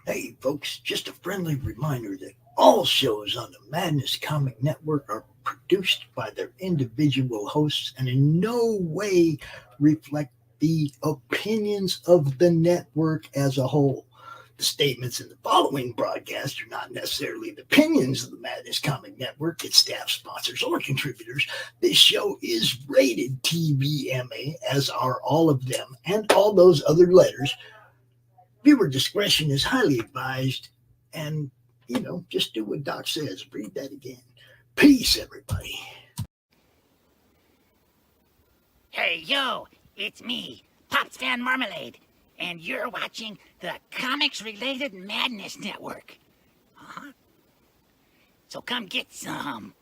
Hey, folks, just a friendly reminder that all shows on the Madness Comic Network are produced by their individual hosts and in no way reflect the opinions of the network as a whole. The statements in the following broadcast are not necessarily the opinions of the Madness Comic Network, its staff, sponsors, or contributors. This show is rated TVMA, as are all of them and all those other letters. Viewer discretion is highly advised. And, just do what Doc says. Read that again. Peace, everybody. Hey, yo, it's me, Pops Van Marmalade, and you're watching the Comics Related Madness Network. Uh-huh. So come get some.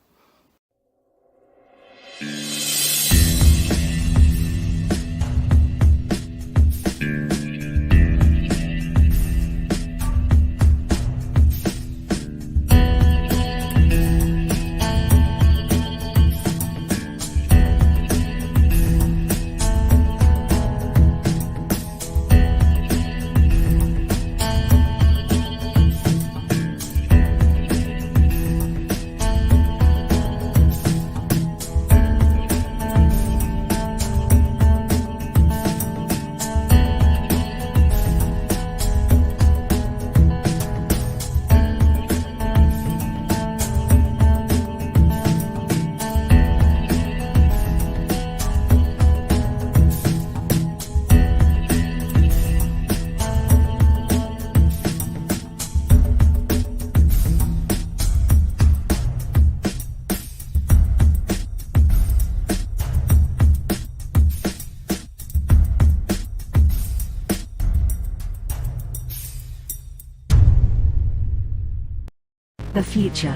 The future.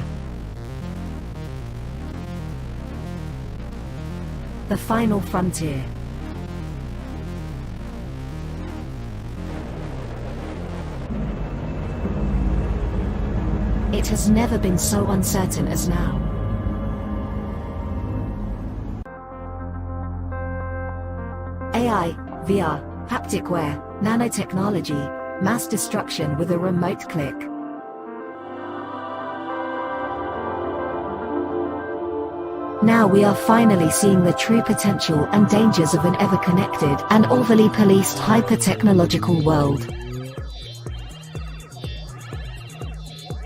The final frontier. It has never been so uncertain as now. AI, VR, haptic wear, nanotechnology, mass destruction with a remote click. Now we are finally seeing the true potential and dangers of an ever-connected and overly policed hyper-technological world.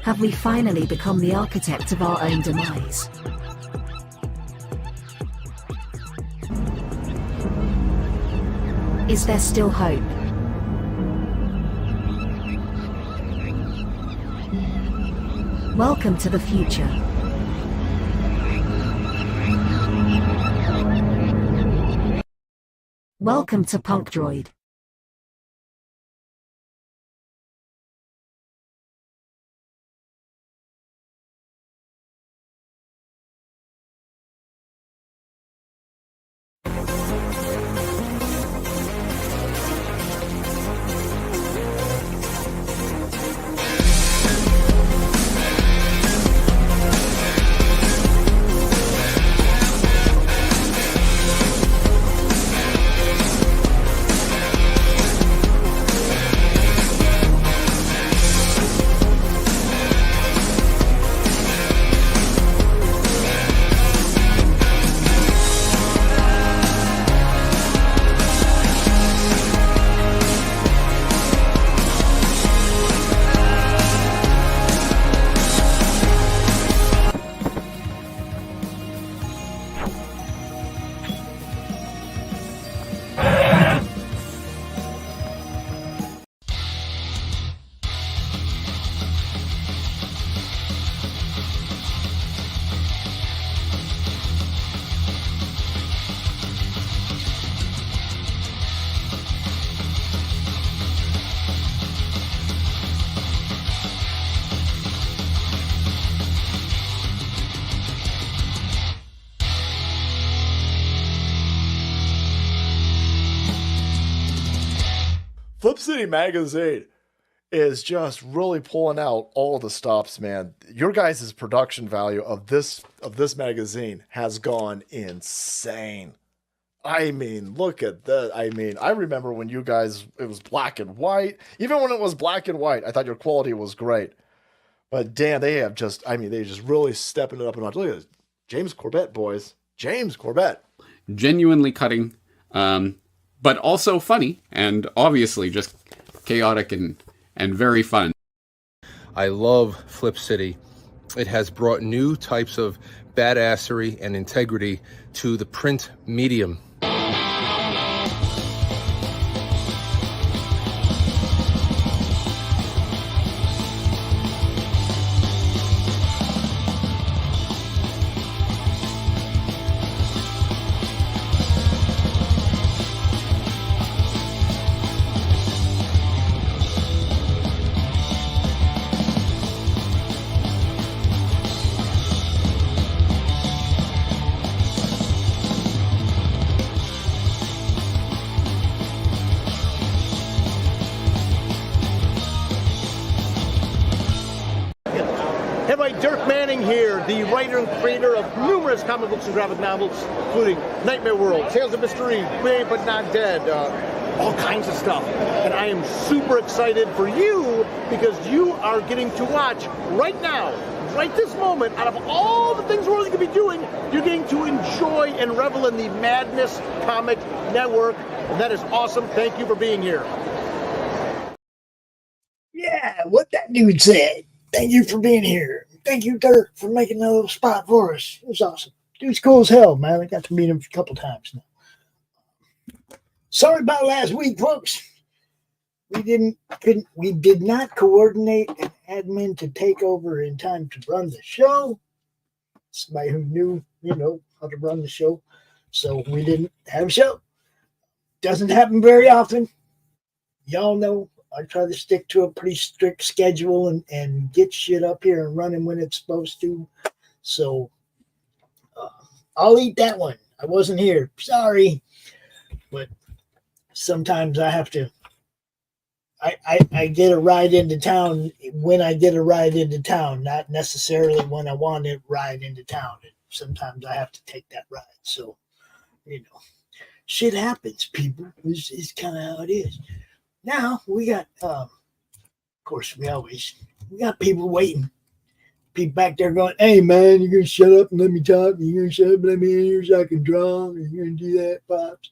Have we finally become the architect of our own demise? Is there still hope? Welcome to the future. Welcome to Punk Droid. Flip City Magazine is just really pulling out all the stops, man. Your guys' production value of this magazine has gone insane. I mean, look at that. I mean, I remember when you guys, it was black and white. Even when it was black and white, I thought your quality was great. But damn, they have just, I mean, they just really stepping it up a notch. Look at this. James Corbett, boys. James Corbett. Genuinely cutting, but also funny, and obviously just chaotic and very fun. I love Flip City. It has brought new types of badassery and integrity to the print medium. Everybody, Dirk Manning here, the writer and creator of numerous comic books and graphic novels, including Nightmare World, Tales of Mystery, Brave but Not Dead, all kinds of stuff. And I am super excited for you because you are getting to watch right now, right this moment, out of all the things we're going to be doing, you're getting to enjoy and revel in the Madness Comic Network. And that is awesome. Thank you for being here. Yeah, what that dude said. Thank you for being here. Thank you, Dirk, for making a little spot for us. It was awesome. Dude's cool as hell, man. I got to meet him a couple times now. Sorry about last week, folks. We did not coordinate an admin to take over in time to run the show. Somebody who knew, how to run the show. So we didn't have a show. Doesn't happen very often. Y'all know I try to stick to a pretty strict schedule and get shit up here and running when it's supposed to. So I'll eat that one. I wasn't here. Sorry. But sometimes I have to. I get a ride into town when I get a ride into town, not necessarily when I want to ride into town. Sometimes I have to take that ride. So, shit happens, people. It's kind of how it is. Now we got, of course, we got people waiting. People back there going, "Hey man, you're gonna shut up and let me talk. You're gonna shut up and let me in here so I can draw. You're gonna do that, Pops."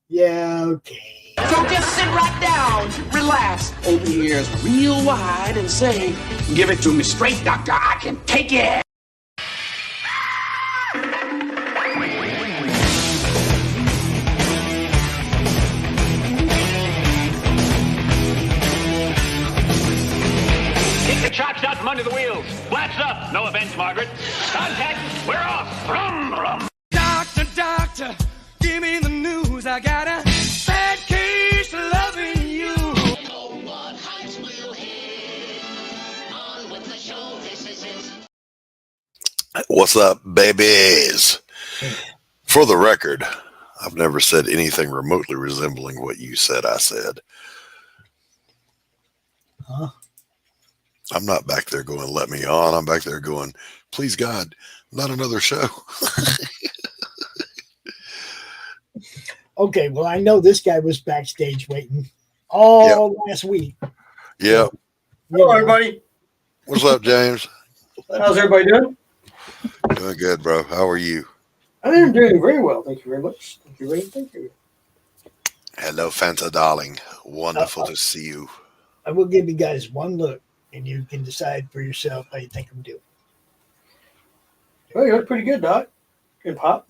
Yeah, okay. So just sit right down, relax, open your ears real wide and say, "Give it to me straight, doctor, I can take it." Kick the chocks out from under the wheels. Flaps up. No offense, Margaret. Contact. We're off. Rum, rum. Doctor, doctor, give me the news. I got a bad case of loving you. Oh, what heights will hit. On with the show. This is it. What's up, babies? For the record, I've never said anything remotely resembling what you said I said. Huh? I'm not back there going, "Let me on." I'm back there going, "Please God, not another show." Okay, well, I know this guy was backstage waiting all last week. Yeah. Hello, everybody. What's up, James? How's everybody doing? Doing good, bro. How are you? I'm doing very well. Thank you very much. Thank you, Ray. Thank you. Hello, Fanta darling. Wonderful to see you. I will give you guys one look, and you can decide for yourself how you think I'm doing. Well, you look pretty good, Doc. Good pop.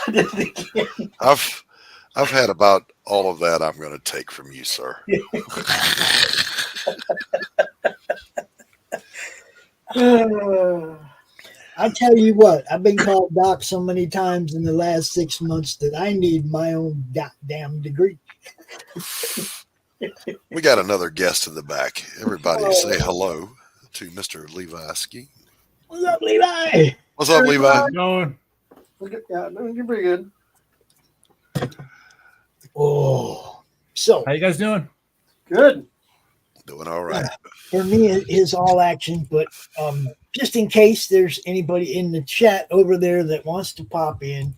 I did it again. I've had about all of that I'm going to take from you, sir. I tell you what, I've been called Doc so many times in the last 6 months that I need my own goddamn degree. We got another guest in the back. Everybody say hello to Mr. Levi Ski. What's up, Levi? What's up, Levi? Going. Yeah, doing pretty good. Oh, so how you guys doing? Good. Doing all right. For me, it is all action, but just in case there's anybody in the chat over there that wants to pop in,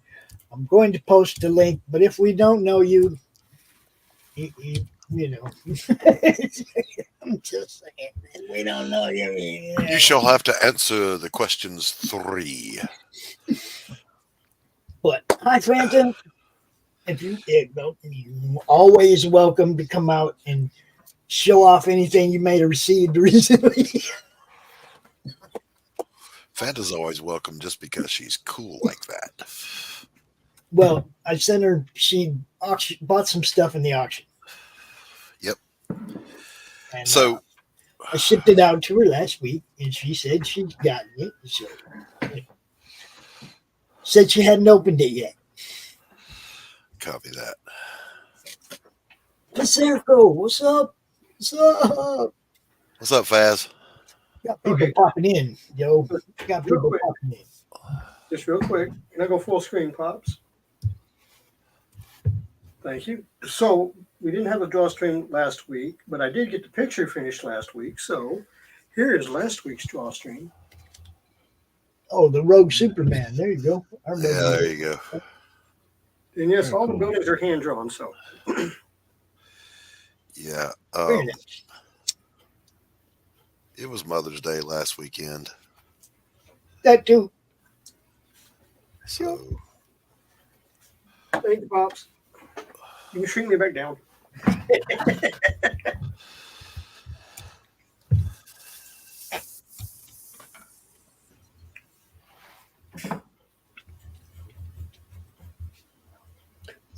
I'm going to post the link. But if we don't know you, you know, I'm just saying, we don't know you. You shall have to answer the questions 3. But hi, Phantom. If you're always welcome to come out and show off anything you may have received recently. Fanta's always welcome just because she's cool like that. Well, I sent her. She bought some stuff in the auction. Yep. And, so I shipped it out to her last week, and she said she'd gotten it. So, said she hadn't opened it yet. Copy that. Pacerco, what's up? What's up? What's up, Faz? Got people popping in, yo. Got people popping in. Just real quick. Can I go full screen, Pops? Thank you. So we didn't have a draw stream last week, but I did get the picture finished last week. So here is last week's draw stream. Oh, the Rogue Superman. There you go. I remember Yeah, that. there you go. And yes, all the buildings are hand drawn. So Yeah. Very nice. It was Mother's Day last weekend. That too. So thank you, Pops. You can shrink me back down.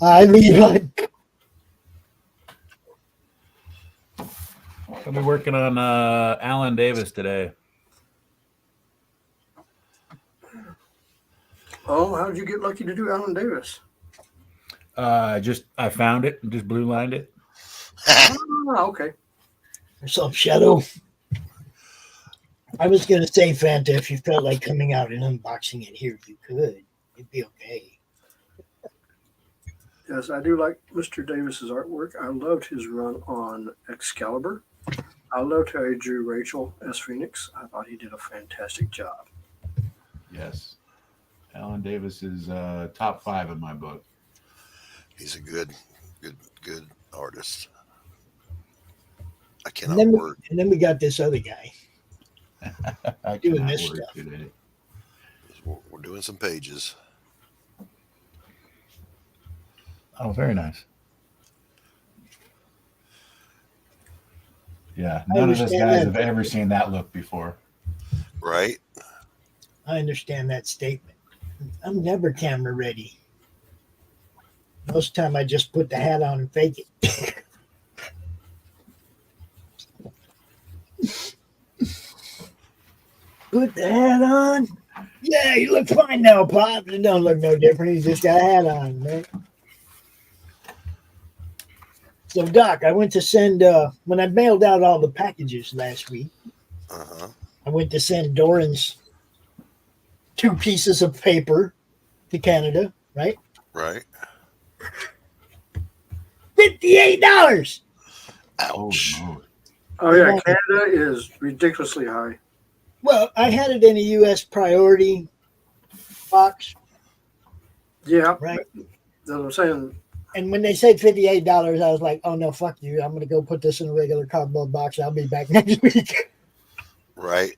I mean, I'll be working on Alan Davis today. Oh, how did you get lucky to do Alan Davis? I found it and just blue lined it. Oh, okay. What's up, Shadow? I was gonna say, Fanta, if you felt like coming out and unboxing it here, you could. It'd be okay. Yes, I do like Mr. Davis's artwork. I loved his run on Excalibur. I loved how he drew Rachel as Phoenix. I thought he did a fantastic job. Yes. Alan Davis is top 5 in my book. he's a good artist. I And cannot then, work. and then we got this other guy I doing cannot this work stuff. today. We're doing some pages. Oh, very nice. Yeah, I none of us understand guys that. have ever seen that look before. Right? I understand that statement. I'm never camera ready. Most of the time I just put the hat on and fake it. Put the hat on. Yeah, you look fine now, Pop. It don't look no different. He's just got a hat on, man. So, Doc, I went to send, when I mailed out all the packages last week, I went to send Doran's 2 pieces of paper to Canada, right? Right. $58. Ouch. Oh, yeah, Canada is ridiculously high. Well, I had it in a U.S. priority box. Yeah. Right. That's what I'm saying. And when they said $58, I was like, oh, no, fuck you. I'm going to go put this in a regular cardboard box. I'll be back next week. Right.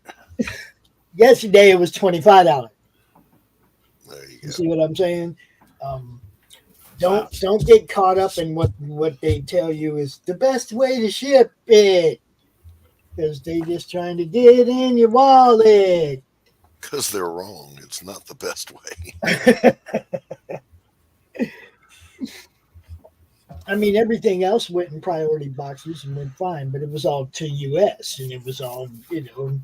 Yesterday, it was $25. There you You see what I'm saying? Don't get caught up in what they tell you is the best way to ship it. Because they just trying to get in your wallet. Because they're wrong. It's not the best way. I mean, everything else went in priority boxes and went fine, but it was all to U.S. and it was all, $9,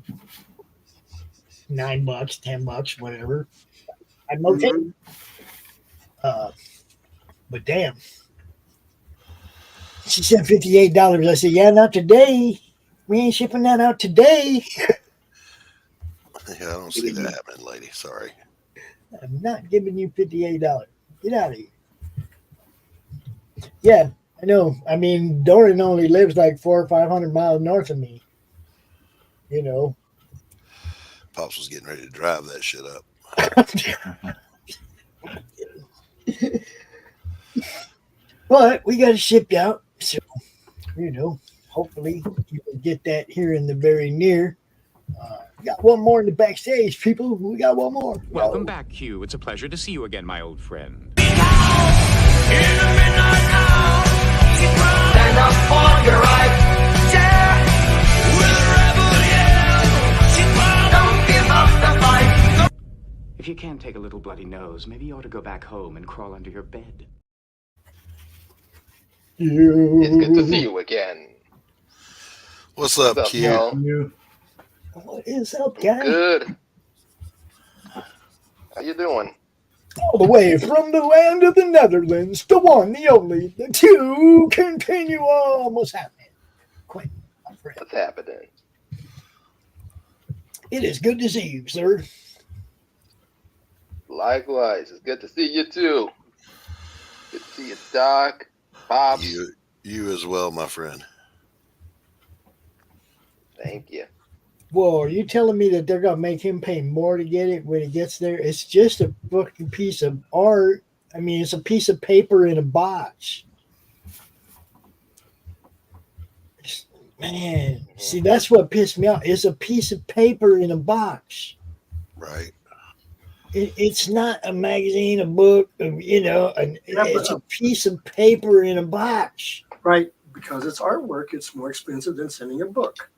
$10, whatever. I'm okay. But damn. She said $58. I said, yeah, not today. We ain't shipping that out today. Yeah, I don't see that happening, lady. Sorry. I'm not giving you $58. Get out of here. Yeah, I know. I mean, Doran only lives like 400 or 500 miles north of me. Pops was getting ready to drive that shit up. But we got to ship you out. So, hopefully you can get that here in the very near. We got one more in the backstage, people. We got one more. Welcome back, Q. It's a pleasure to see you again, my old friend. Stand up for your right. Yeah. We're a rebel, yeah. Don't give up the fight. If you can't take a little bloody nose, maybe you ought to go back home and crawl under your bed. It's good to see you again. What's up, Q? Y'all? What is up, guys? Good. How you doing? All the way from the land of the Netherlands, the one, the only, the two continuum. What's happening? Quentin, my friend. What's happening? It is good to see you, sir. Likewise. It's good to see you too. Good to see you, Doc. Pops. You as well, my friend. Thank you. Well, are you telling me that they're going to make him pay more to get it when he gets there? It's just a fucking piece of art. I mean, it's a piece of paper in a box. Man, see, that's what pissed me off. It's a piece of paper in a box. Right. It's not a magazine, a book, it's a piece of paper in a box. Right, because it's artwork, it's more expensive than sending a book.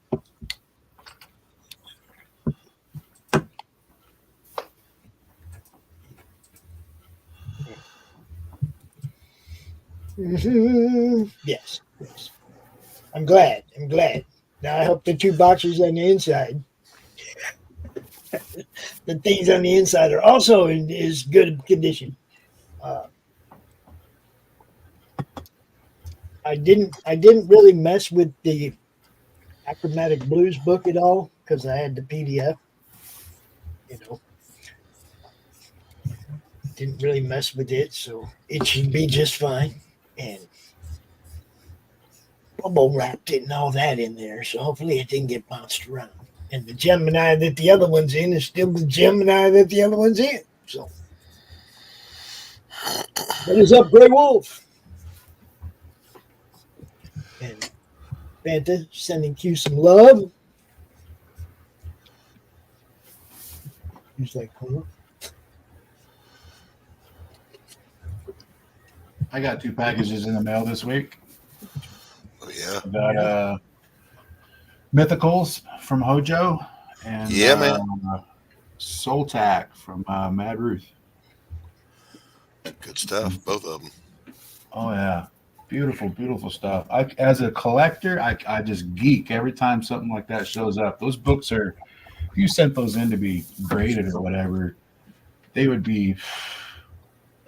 Yes. I'm glad. Now I hope the two boxes on the inside, the things on the inside are also in as good condition. I didn't really mess with the Achromatic Blues book at all because I had the PDF. Didn't really mess with it, so it should be just fine. And bubble wrapped it and all that in there, so hopefully it didn't get bounced around. And the Gemini that the other one's in is still the Gemini that the other one's in. So, what is up, Grey Wolf? And Fanta sending Q some love. He's like, huh? I got 2 packages in the mail this week. Oh yeah. I got Mythicals from Hojo and man. Soul Tack from Mad Ruth. Good stuff, both of them. Oh yeah, beautiful, beautiful stuff. As a collector, I just geek every time something like that shows up. Those books are, if you sent those in to be graded or whatever, they would be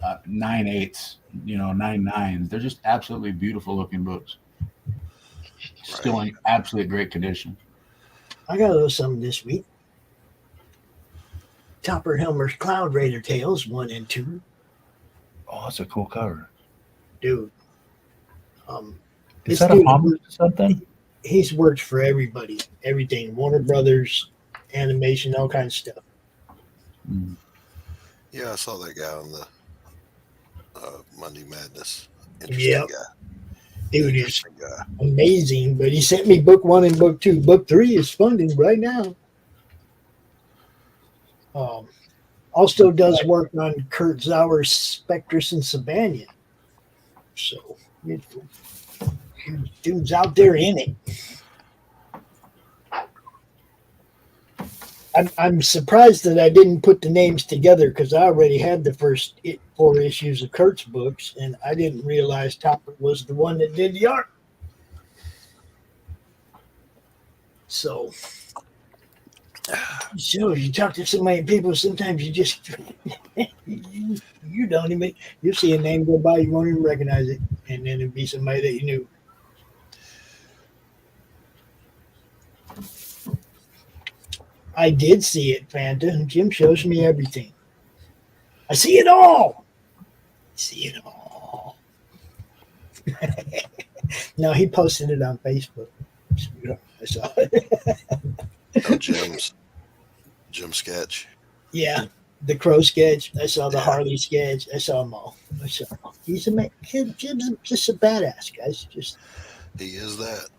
9.8s, 9.9s. They're just absolutely beautiful looking books. Still in absolute great condition. I got a little something this week. Topper Helmer's Cloud Raider Tales 1 and 2. Oh, that's a cool cover. Dude. Is that a homage to something? He's worked for everybody. Everything. Warner Brothers, animation, all kinds of stuff. Yeah, I saw that guy on the Monday Madness. Yep. Guy. Dude is amazing, but he sent me book 1 and book 2. Book 3 is funding right now. Also does work on Kurt Zauer's Spectrus and Sabanian. So, dude's out there in it. I'm surprised that I didn't put the names together because I already had the first 4 issues of Kurt's books, and I didn't realize Topper was the one that did the art. So you talk to so many people, sometimes you just you don't even, you see a name go by, you won't even recognize it, and then it'd be somebody that you knew. I did see it, Fanta. Jim shows me everything. I see it all. No, he posted it on Facebook. I saw it. Oh, James. Jim sketch. Yeah, the Crow sketch. I saw the Harley sketch. I saw them all. I saw them all. He's a man. Jim's just a badass, guys. Just He is that.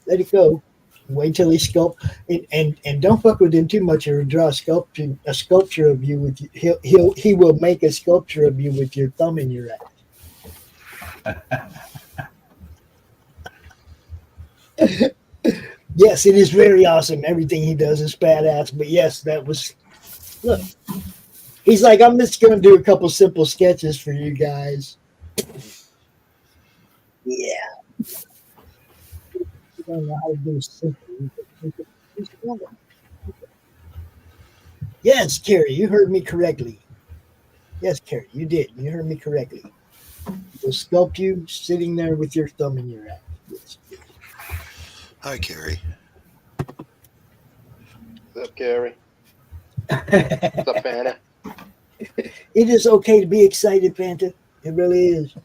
let it go. Wait till he sculpt and don't fuck with him too much or draw a sculpture of you with he will make a sculpture of you with your thumb in your ass. Yes, it is very awesome. Everything he does is badass. But yes, that was look. He's like, I'm just gonna do a couple simple sketches for you guys. Yeah. I don't know how to do simple. Yes, Carrie, you heard me correctly. Yes, Carrie, you did. You heard me correctly. We'll sculpt you sitting there with your thumb in your ass. Yes. Hi, Carrie. What's up, Carrie? What's up, Fanta? It is okay to be excited, Fanta. It really is.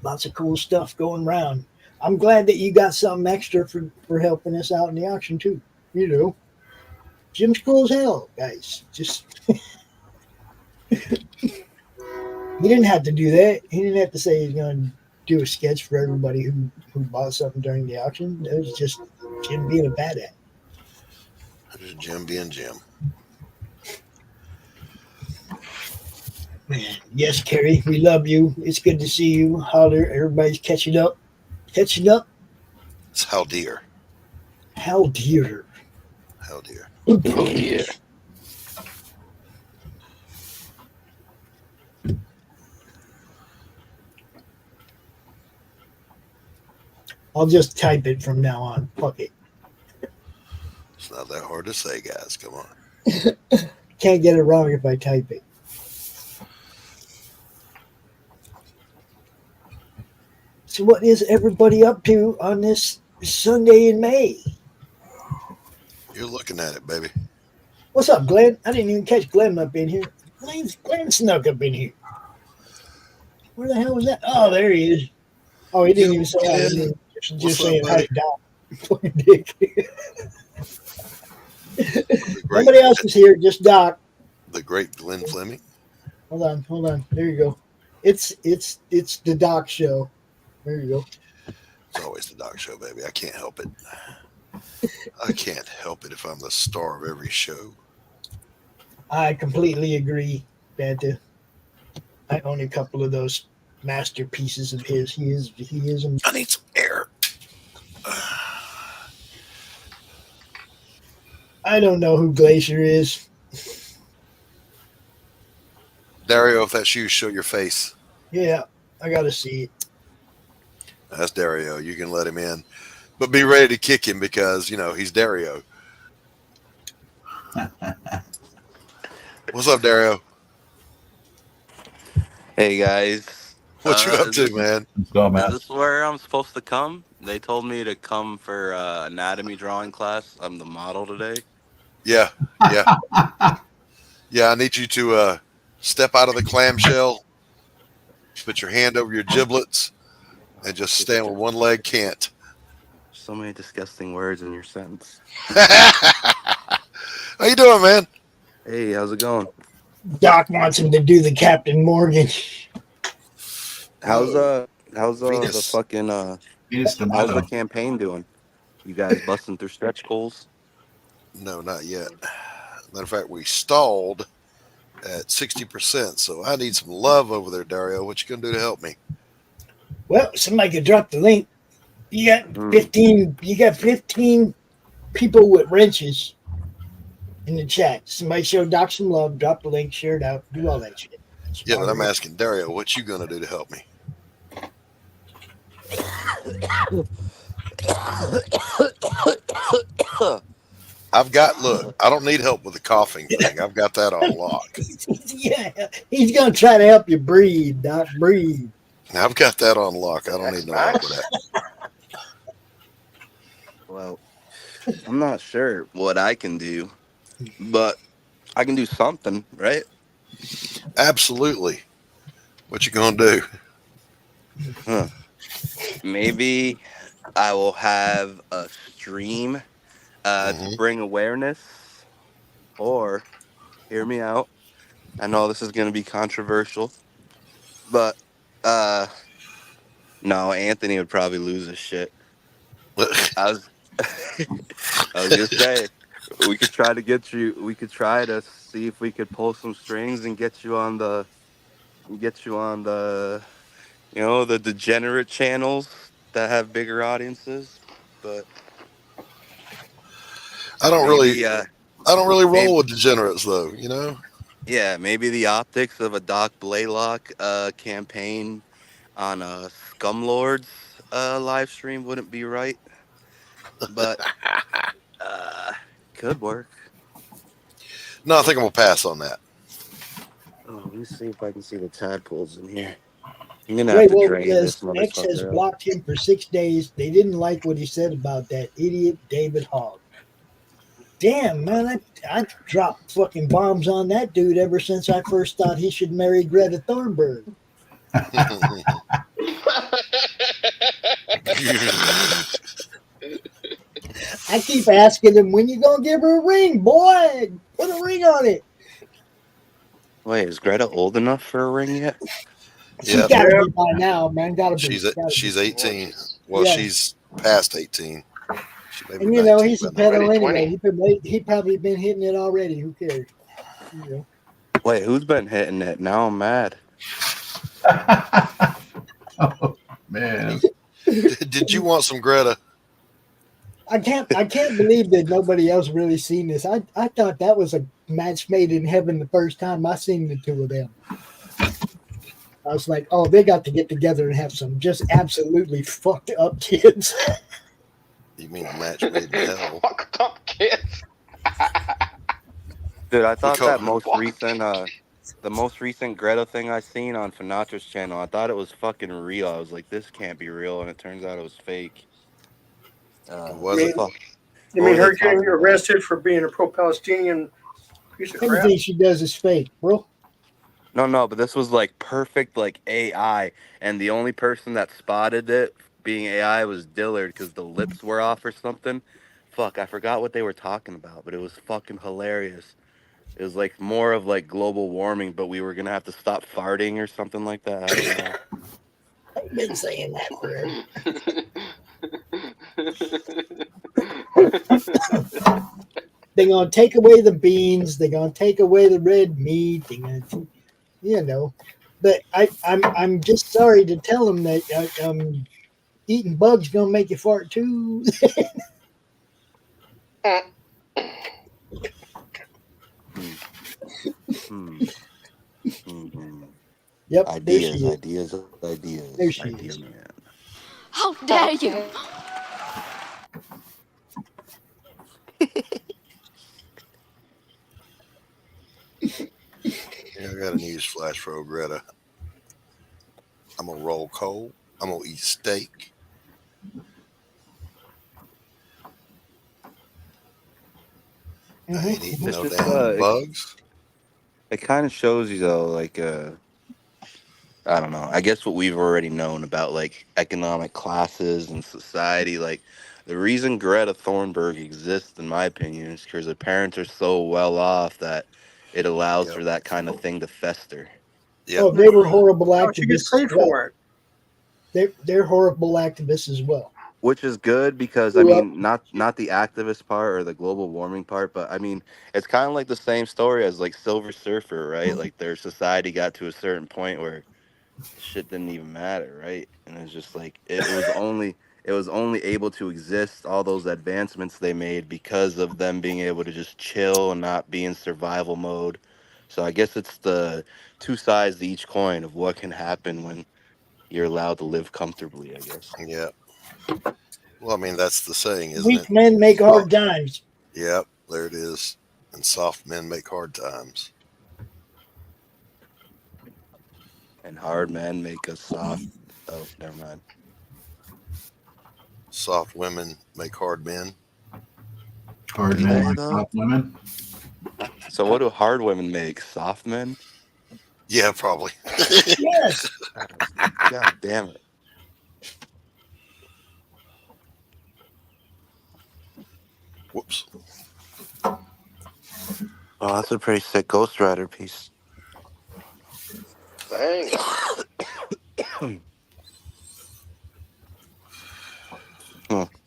Lots of cool stuff going around. I'm glad that you got something extra for helping us out in the auction too. You know, Jim's cool as hell, guys. Just he didn't have to do that. He didn't have to say he's going to do a sketch for everybody who bought something during the auction. It was just Jim being a badass. Just Jim being Jim. Man, yes, Carrie, we love you. It's good to see you. Holler, everybody's catching up. Catching up. It's how dear. How dear. How dear. Oh, dear. I'll just type it from now on. Fuck it. It's not that hard to say, guys. Come on. Can't get it wrong if I type it. So what is everybody up to on this Sunday in May? You're looking at it, baby. What's up, Glenn? I didn't even catch Glenn up in here. Glenn snuck up in here. Where the hell was that? Oh, there he is. Oh, he didn't even say hi. Just saying hi, Doc. Fucking dick. Nobody else is here, just Doc. The great Glenn Fleming. Hold on. There you go. It's the Doc show. There you go. It's always the Doc show, baby. I can't help it. I can't help it if I'm the star of every show. I completely agree, Banta. I own a couple of those masterpieces of his. He is. I need some air. I don't know who Glacier is. Dario, if that's you, show your face. Yeah, I gotta see it. That's Dario. You can let him in. But be ready to kick him because, he's Dario. What's up, Dario? Hey, guys. What you up to, man? Let's go, man. Is this where I'm supposed to come? They told me to come for anatomy drawing class. I'm the model today. Yeah. Yeah, I need you to step out of the clamshell, put your hand over your giblets, and just stand with one leg can't. So many disgusting words in your sentence. How you doing, man? Hey, how's it going? Doc wants him to do the Captain Morgan. How's the fucking Venus de how's the Milo. campaign doing? You guys busting through stretch goals? No, not yet. Matter of fact, we stalled at 60%, so I need some love over there, Dario. What you gonna do to help me? Well, somebody could drop the link. You got 15. You got 15 people with wrenches in the chat. Somebody show Doc some love. Drop the link. Share it out. Do all that shit. Yeah, but I'm asking Dario, what you gonna do to help me? Look, I don't need help with the coughing thing. I've got that on lock. Yeah, he's gonna try to help you breathe, Doc. Breathe. I've got that on lock. I don't need no help with that. Well, I'm not sure what I can do, but I can do something, right? Absolutely. What you gonna do? Maybe I will have a stream to bring awareness, or hear me out. I know this is going to be controversial, but no, Anthony would probably lose his shit. I was I was gonna say we could try to get you. We could try to see if we could pull some strings and get you on the the degenerate channels that have bigger audiences. But I don't maybe, really maybe- roll with degenerates though. You know. yeah, maybe the optics of a Doc Blaylock campaign on a Scumlords live stream wouldn't be right, but could work. No, I think I'm gonna pass on that. Oh, let me see if I can see the tadpoles in here. I'm gonna have to drain this X has motherfucker out. blocked him for 6 days. They didn't like what he said about that idiot David Hogg. Damn, man, I dropped fucking bombs on that dude ever since I first thought he should marry Greta Thunberg. I keep asking him, when you gonna give her a ring, boy? Put a ring on it. Wait, is Greta old enough for a ring yet? She's gotta be by now, man. She's 18. Well, Yeah. she's past 18. She may be And you know, 19 he's a by now. pedo anyway. He probably been hitting it already. Who cares? You know. Wait, who's been hitting it? Now I'm mad. Oh man. Did you want some Greta? I can't believe that nobody else really seen this. I thought that was a match made in heaven the first time I seen the two of them. I was like, oh, they got to get together and have some just absolutely fucked up kids. You mean a match made in hell? Fucked up kids. Dude, I thought that What? the most recent Greta thing I seen on Finatra's channel, I thought it was fucking real. I was like, this can't be real, and it turns out it was fake. Was it? You mean her getting arrested for being a pro-Palestinian piece of crap? Everything she does is fake, bro. No, but this was like perfect, like AI, and the only person that spotted it being AI was Dillard because the lips were off or something. Fuck, I forgot what they were talking about, but it was fucking hilarious. It was like more of like global warming, but we were gonna have to stop farting or something like that. I don't know. I've been saying that forever. They're gonna take away the beans. They're gonna take away the red meat. They're gonna, you know. But I'm just sorry to tell them that eating bugs gonna make you fart too. Yep. Ideas. There she Ideas, is. man. How dare you? Yeah, I got a news flash for old Greta. I'm gonna roll coal. I'm gonna eat steak. I ain't eating no It's damn bugs. It kind of shows you though, like I don't know. I guess what we've already known about like economic classes and society, like the reason Greta Thunberg exists, in my opinion, is because her parents are so well off that it allows for that kind of thing to fester. Oh, they were horrible activists. She gets paid as well. for it. They're horrible activists as well. Which is good because I mean, not the activist part or the global warming part, but I mean, it's kind of like the same story as like Silver Surfer, right? Like their society got to a certain point where shit didn't even matter, right? And it's just like it was only able to exist, all those advancements they made, because of them being able to just chill and not be in survival mode. So I guess it's the two sides to each coin of what can happen when you're allowed to live comfortably, I guess. Yeah. Well, I mean, that's the saying, isn't Weak it? men make hard times. Yep, there it is. And soft men make hard times. And hard men make us soft. Oh, never mind. Soft women make hard men. Hard Do men they, like though? soft women. So what do hard women make? Soft men? Yeah, probably. Yes. God damn it. Whoops. Oh, that's a pretty sick Ghost Rider piece. Dang.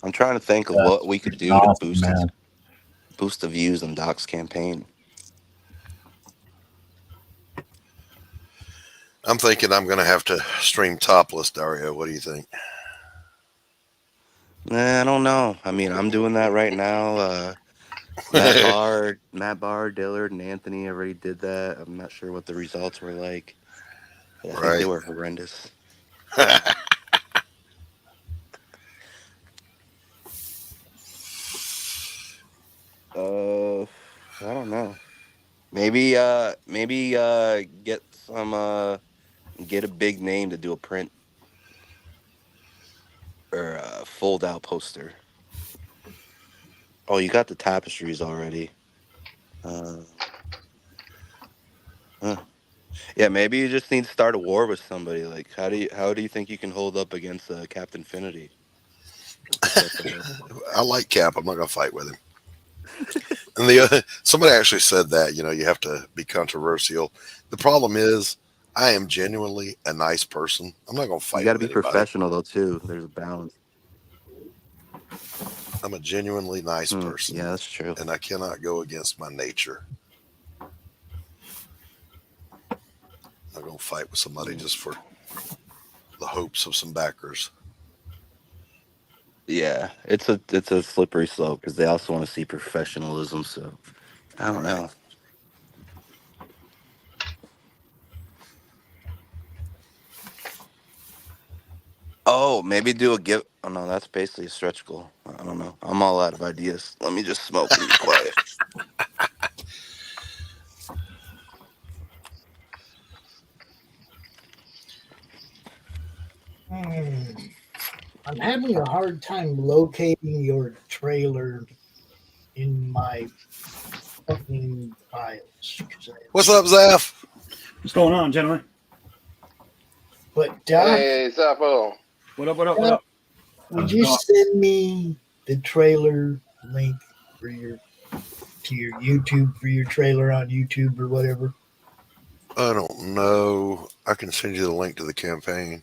I'm trying to think of what we could do to boost the views on Doc's campaign. I'm thinking I'm going to have to stream topless, Dario. What do you think? I don't know. I mean, I'm doing that right now. Matt Barr, Dillard, and Anthony already did that. I'm not sure what the results were like. But I think they were horrendous. I don't know. Maybe get some get a big name to do a print or a fold out poster. Oh, you got the tapestries already. Yeah, maybe you just need to start a war with somebody. Like, how do you think you can hold up against Captain Finity? I like Cap. I'm not going to fight with him. And somebody actually said that, you have to be controversial. The problem is, I am genuinely a nice person. I'm not going to fight. You got to with be anybody. professional though too. There's a balance. I'm a genuinely nice person. Yeah, that's true. And I cannot go against my nature. I'm not going to fight with somebody just for the hopes of some backers. Yeah, it's a slippery slope because they also want to see professionalism. So I don't know. Oh, maybe do a give. Oh no, that's basically a stretch goal. I don't know. I'm all out of ideas. Let me just smoke and be quiet. I'm having a hard time locating your trailer in my fucking files. What's up, Zaf? What's going on, gentlemen? But Doc, Hey, Sapo. What up? What up? What up? would you send me the trailer link for to your YouTube for your trailer on YouTube or whatever? I don't know. I can send you the link to the campaign.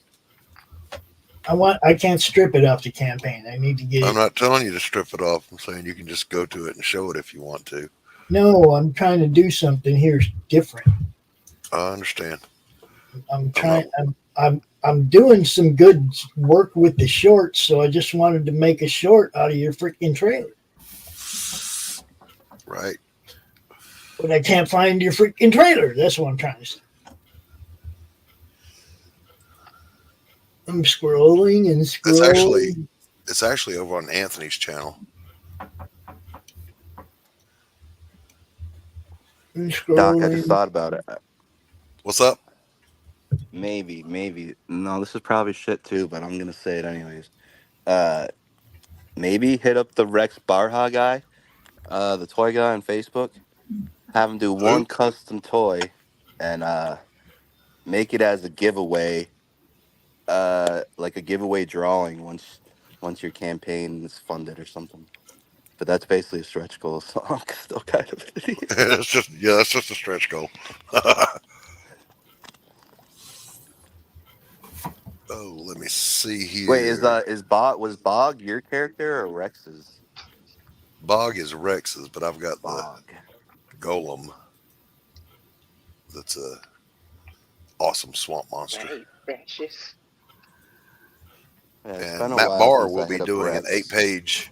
I can't strip it off the campaign. I need to get I'm not telling you to strip it off. I'm saying you can just go to it and show it if you want to. No, I'm trying to do something here different. I understand. I'm doing some good work with the shorts, so I just wanted to make a short out of your freaking trailer. Right. But I can't find your freaking trailer. That's what I'm trying to say. I'm scrolling and scrolling. It's actually over on Anthony's channel. Doc, I just thought about it. What's up? Maybe. No, this is probably shit too, but I'm gonna say it anyways. Maybe hit up the Rex Barha guy, the toy guy on Facebook. Have him do one custom toy, and make it as a giveaway. Like a giveaway drawing once your campaign is funded or something. But that's basically a stretch goal, so I'm still kind of an idiot. that's just a stretch goal. Oh, let me see here. Wait, was Bog your character or Rex's? Bog is Rex's, but I've got the Golem. That's a awesome swamp monster. Right, precious. Yeah, And Matt Barr will be doing an 8-page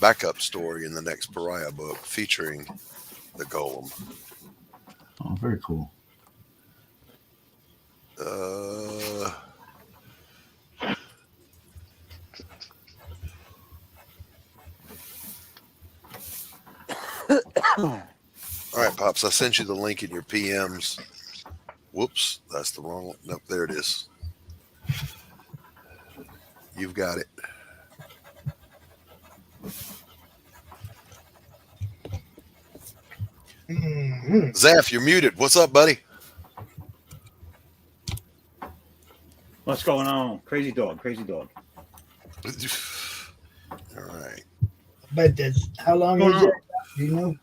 backup story in the next Pariah book featuring the Golem. Oh, very cool. All right, Pops, I sent you the link in your PMs. Whoops, that's the wrong one. Nope, there it is. You've got it. Mm-hmm. Zaf, you're muted. What's up, buddy? What's going on? Crazy dog. All right. But how long is it? Do you know?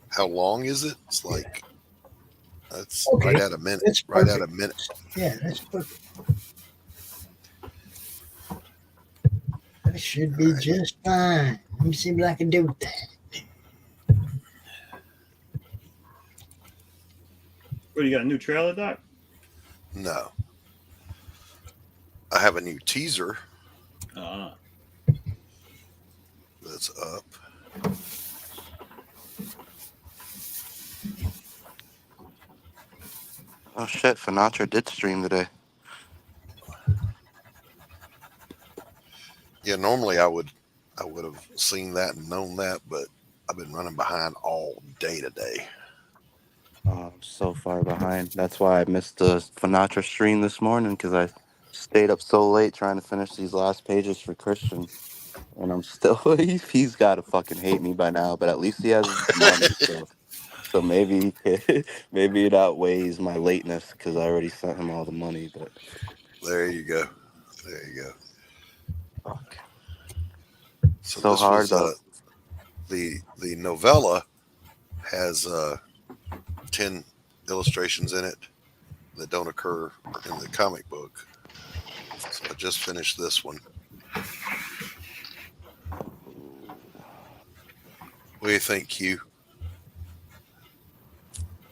How long is it? It's like that's Okay. right at a minute. That's Right at a perfect. minute. Yeah, that's perfect. That should be just fine. Let me see what I can do with that. What, you got a new trailer, Doc? No. I have a new teaser that's up. Oh shit, Finatra did stream today. Yeah, normally I would have seen that and known that, but I've been running behind all day today. Oh, I'm so far behind. That's why I missed the Finatra stream this morning, because I stayed up so late trying to finish these last pages for Christian. And I'm still, he's got to fucking hate me by now, but at least he has money. So maybe maybe it outweighs my lateness because I already sent him all the money. But There you go. There you go. fuck. So So this hard was though. the novella has 10 illustrations in it that don't occur in the comic book. So I just finished this one. What do you think, Q?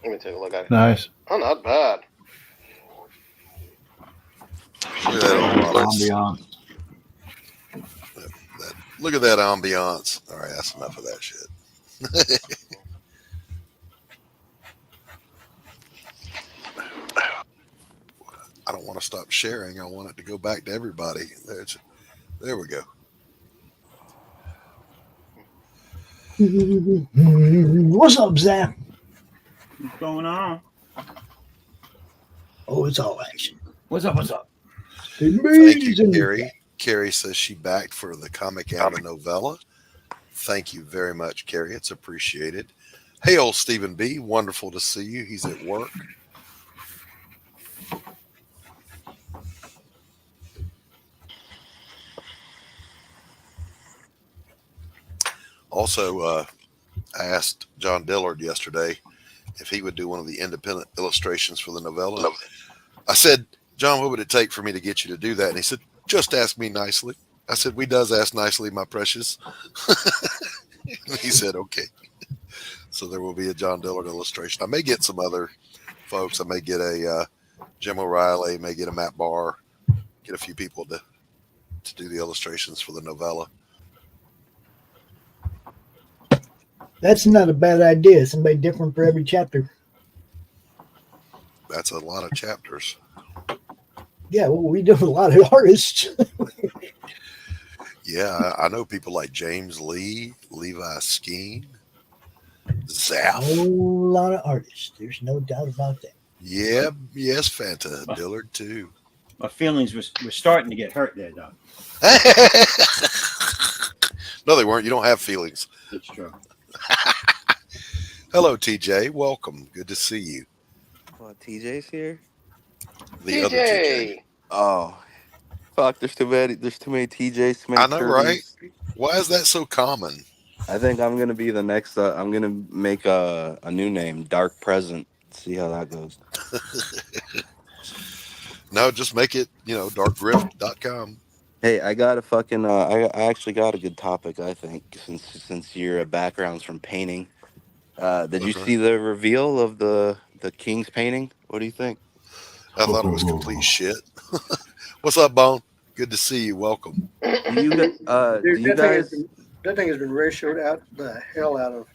Let me take a look at it. Nice. Oh, not bad. Look at that ambiance. Ambiance. Look at that ambiance. All right, that's enough of that shit. I don't want to stop sharing. I want it to go back to everybody. There we go. What's up, Zach? What's going on? Oh, it's all action. What's up? What's up? Thank you, Carrie. Carrie says she backed for the comic and the novella. Thank you very much, Carrie. It's appreciated. Hey, old Stephen B. Wonderful to see you. He's at work. Also, I asked John Dillard yesterday if he would do one of the independent illustrations for the novella. I said, John, what would it take for me to get you to do that? And he said, just ask me nicely. I said, we does ask nicely, my precious. He said, okay. So there will be a John Dillard illustration. I may get some other folks. I may get a Jim O'Reilly, may get a Matt Barr, get a few people to do the illustrations for the novella. That's not a bad idea. Somebody different for every chapter. That's a lot of chapters. Yeah, well, we do a lot of artists. Yeah, I know people like James Lee, Levi Skeen, Zap. A whole lot of artists. There's no doubt about that. Yeah, yes, Fanta Dillard too. My feelings were starting to get hurt there, Doc. No, they weren't. You don't have feelings. It's true. Hello, TJ. Welcome. Good to see you. What, TJ's here? The other TJ. Oh, fuck! There's too many TJs. Too many I know, right? Kirby's. Why is that so common? I think I'm gonna be the next. I'm gonna make a new name, Dark Present. See how that goes. No, just make it, darkrift.com. Hey, I got a fucking. I actually got a good topic. I think since your background's from painting. Did you see the reveal of the King's painting? What do you think? I thought it was complete shit. What's up, Bone? Good to see you. Welcome. Do you, Dude, guys? that thing has been ratioed out the hell out of.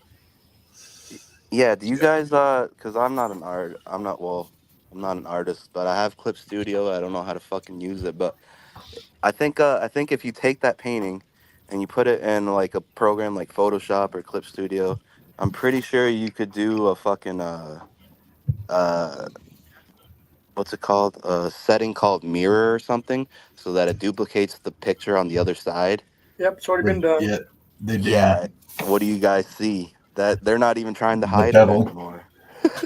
Yeah. Do you guys? Because I'm not an artist, but I have Clip Studio. I don't know how to fucking use it, but I think if you take that painting and you put it in like a program like Photoshop or Clip Studio, I'm pretty sure you could do a fucking what's it called? A setting called mirror or something, so that it duplicates the picture on the other side. Yep, it's already been done. Yeah, they did. Yeah. What do you guys see? That they're not even trying to hide it devil. anymore.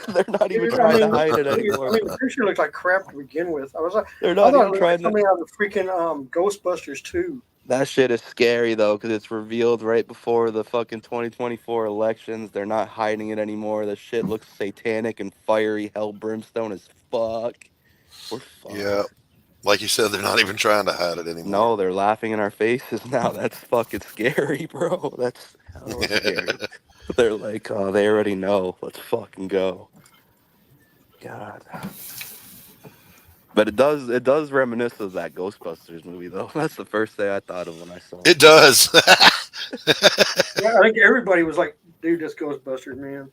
They're not even trying to hide it anymore. I mean, the picture looked like crap to begin with. I was like, They're I not thought even it trying looked to. like something out of the freaking Ghostbusters 2. That shit is scary though, because it's revealed right before the fucking 2024 elections. They're not hiding it anymore. The shit looks satanic and fiery, hell brimstone as fuck. We're fucked. Yeah. Like you said, they're not even trying to hide it anymore. No, they're laughing in our faces now. That's fucking scary, bro. That's hella scary. They're like, oh, they already know. Let's fucking go. God. But it does reminisce of that Ghostbusters movie though. That's the first thing I thought of when I saw it. It does. Yeah, I think everybody was like, dude, that's Ghostbusters, man.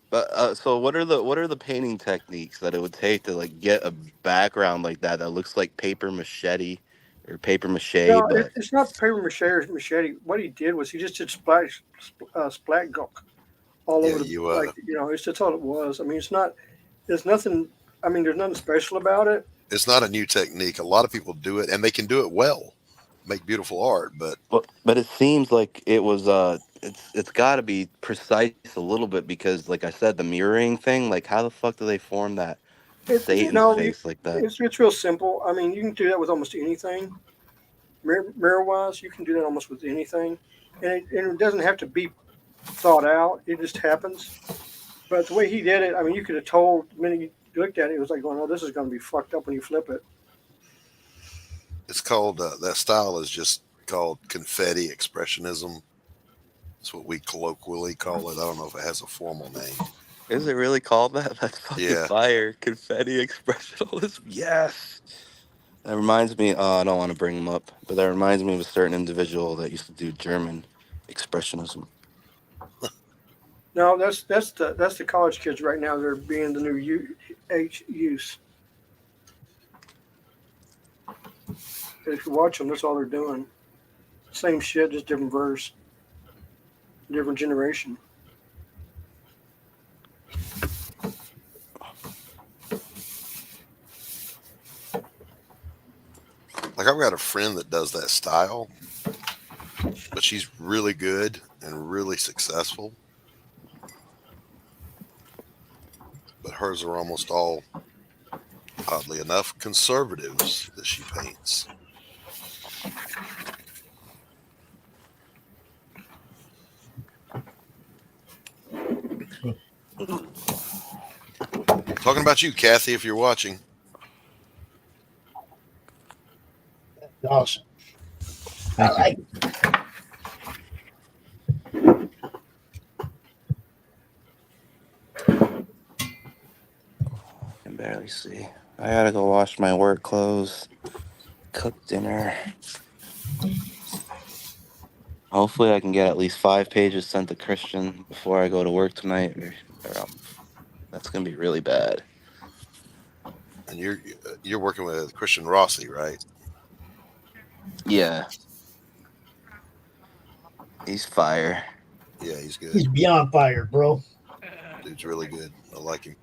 But so what are the painting techniques that it would take to like get a background like that looks like paper machete or paper mache? No, But it's not paper mache or machete. What he did was he just did splat gunk all Yeah, over the you, like it's just all it was. I mean, it's not. There's nothing. I mean, there's nothing special about it. It's not a new technique. A lot of people do it, and they can do it well, make beautiful art. But it seems like it was it's got to be precise a little bit because like I said, the mirroring thing. Like how the fuck do they form that Satan's face like that? It's real simple. I mean, you can do that with almost anything. Mirror wise, you can do that almost with anything, and it doesn't have to be thought out. It just happens. But the way he did it, I mean, you could have told the minute you looked at it, it was like going, "Oh, this is going to be fucked up when you flip it." it's called that style is just called confetti expressionism. That's what we colloquially call it. I don't know if it has a formal name. Is it really called that? That's fucking Yeah. fire. Confetti expressionism. Yes. That reminds me. I don't want to bring him up, but that reminds me of a certain individual that used to do German expressionism. No, that's the college kids right now. They're being the new use. If you watch them, that's all they're doing. Same shit, just different verse, different generation. Like I've got a friend that does that style, but she's really good and really successful. But hers are almost all, oddly enough, conservatives that she paints. Talking about you, Kathy, if you're watching. Awesome. All right. I can barely see. I gotta go wash my work clothes, cook dinner. Hopefully I can get at least 5 pages sent to Christian before I go to work tonight. That's gonna be really bad. And you're working with Christian Rossi, right? Yeah. He's fire. Yeah, he's good. He's beyond fire, bro. Dude's really good. I like him.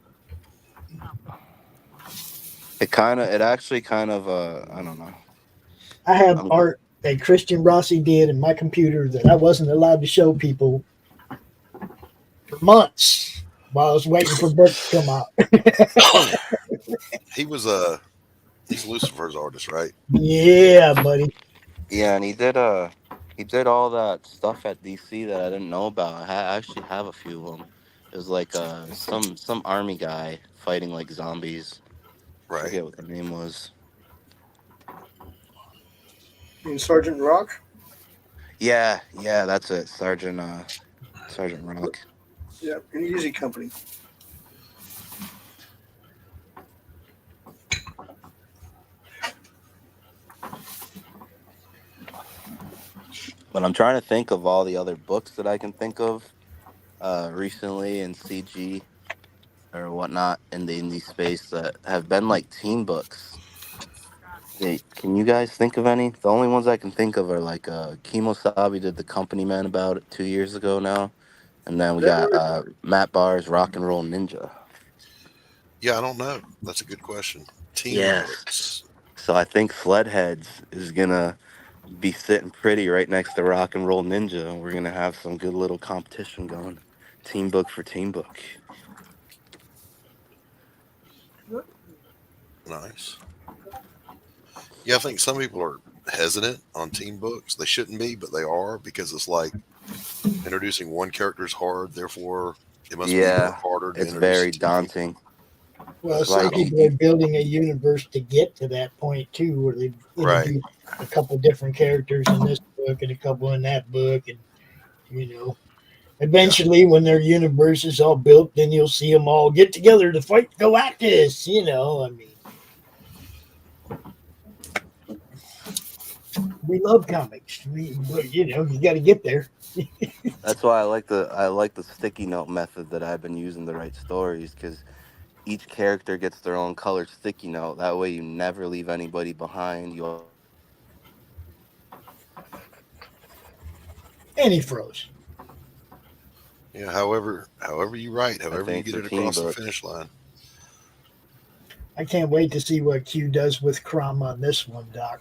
It actually kind of I don't know. I have art that Christian Rossi did in my computer that I wasn't allowed to show people for months while I was waiting for book to come out. He's Lucifer's artist, right? Yeah, buddy. Yeah, and he did all that stuff at DC that I didn't know about. I actually have a few of them. It was like some army guy fighting like zombies. Right. I forget what the name was. In Sergeant Rock. Yeah, that's it. Sergeant Rock. Yeah, in Easy Company. But I'm trying to think of all the other books that I can think of recently in CG or whatnot in the indie space that have been like teen books. Hey, can you guys think of any? The only ones I can think of are like Kemosabe did The Company Man about it 2 years ago now. And then we got Matt Barr's Rock and Roll Ninja. Yeah, I don't know. That's a good question. Teen Yes. books. So I think Sledheads is gonna be sitting pretty right next to Rock and Roll Ninja. We're gonna have some good little competition going. Team book for team book. Nice. Yeah, I think some people are hesitant on team books. They shouldn't be, but they are because it's like introducing one character is hard. Therefore, it must be Yeah, harder to it's introduce very a team. daunting. Well, That's some right. people are building a universe to get to that point too, where they Right. introduce a couple different characters in this book and a couple in that book, and eventually, when their universe is all built, then you'll see them all get together to fight Galactus. I mean, we love comics. You got to get there. That's why I like the sticky note method that I've been using to write stories, because each character gets their own colored sticky note. That way, you never leave anybody behind. And he froze. Yeah, however you write, however you think get it's it a team across the book. finish line. I can't wait to see what Q does with Crom on this one, Doc.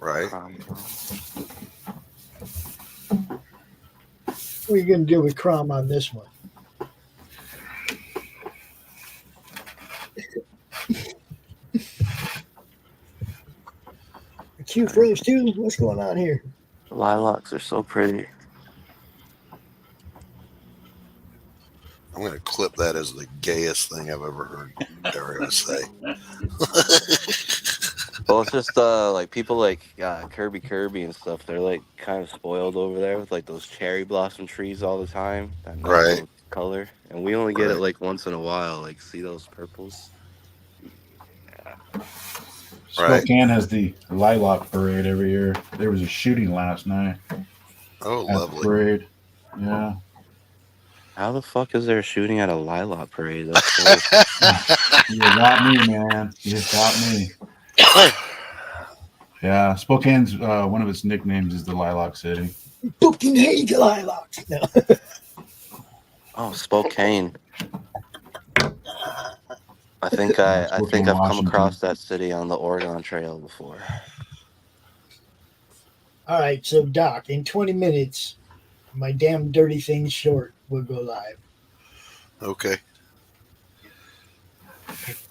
Right. What are you going to do with Crom on this one? Q froze too? What's going on here? Lilacs are so pretty. I'm going to clip that as the gayest thing I've ever heard Dario say. Well, it's just like people like Kirby and stuff. They're like kind of spoiled over there with like those cherry blossom trees all the time. That Right. natural color, and we only get it like once in a while. Like, see those purples? Spokane has the Lilac Parade every year. There was a shooting last night. Oh, at the lovely. parade. Yeah. How the fuck is there a shooting at a lilac parade? That's so... You got me, man. You just got me. Yeah, Spokane's one of its nicknames is the Lilac City. Fucking hate lilacs. No. Oh, Spokane. I think I've come Washington. across that city on the Oregon Trail before. All right, so Doc, in 20 minutes, my damn dirty thing short will go live. Okay.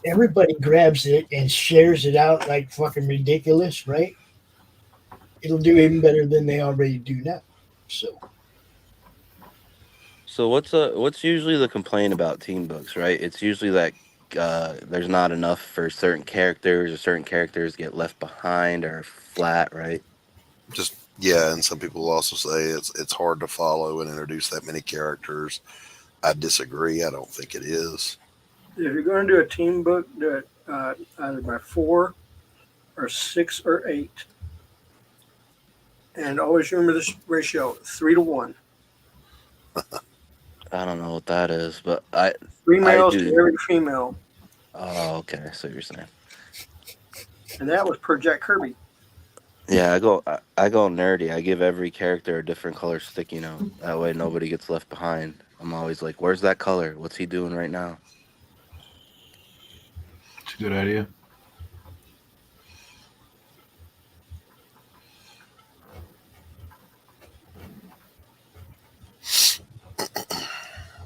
Everybody grabs it and shares it out like fucking ridiculous, right? It'll do even better than they already do now. So what's usually the complaint about team books, right? It's usually that there's not enough for certain characters, or certain characters get left behind or flat, right? Just yeah, and some people also say it's hard to follow and introduce that many characters. I disagree. I don't think it is. If you're going to do a team book, do it either by 4 or 6 or 8. And always remember this ratio, 3 to 1. I don't know what that is, but 3 males I to do. every female. Oh, okay. I see what you're saying. And that was per Jack Kirby. Yeah, I go nerdy. I give every character a different color sticky note. That way nobody gets left behind. I'm always like, where's that color? What's he doing right now? It's a good idea.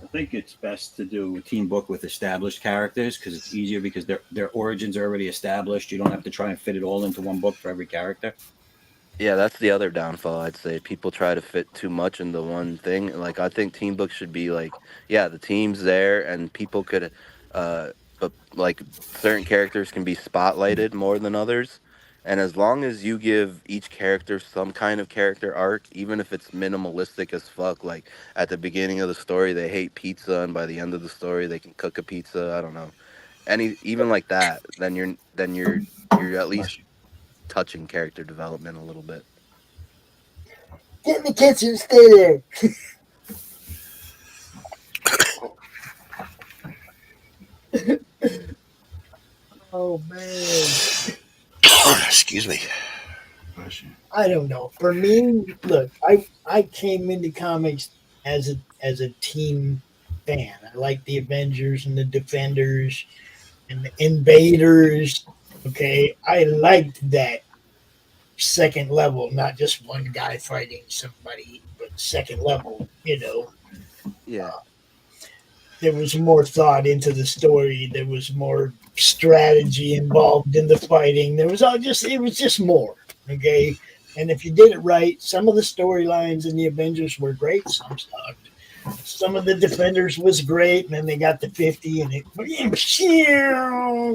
I think it's best to do a team book with established characters because it's easier because their origins are already established. You don't have to try and fit it all into one book for every character. Yeah, that's the other downfall, I'd say. People try to fit too much into one thing. Like, I think team books should be like, yeah, the team's there and people could, but like certain characters can be spotlighted more than others. And as long as you give each character some kind of character arc, even if it's minimalistic as fuck, like at the beginning of the story they hate pizza, and by the end of the story they can cook a pizza. I don't know, even like that, then you're at least touching character development a little bit. Get in the kitchen, stay there. Oh man. Excuse me. I don't know. For me, look, I came into comics as a team fan. I like the Avengers and the Defenders and the Invaders. Okay, I liked that second level, not just one guy fighting somebody, but second level. Yeah. there was more thought into the story. There was more strategy involved in the fighting. It was just more. Okay. And if you did it right, some of the storylines in the Avengers were great, some sucked. Some of the Defenders was great, and then they got to 50 and it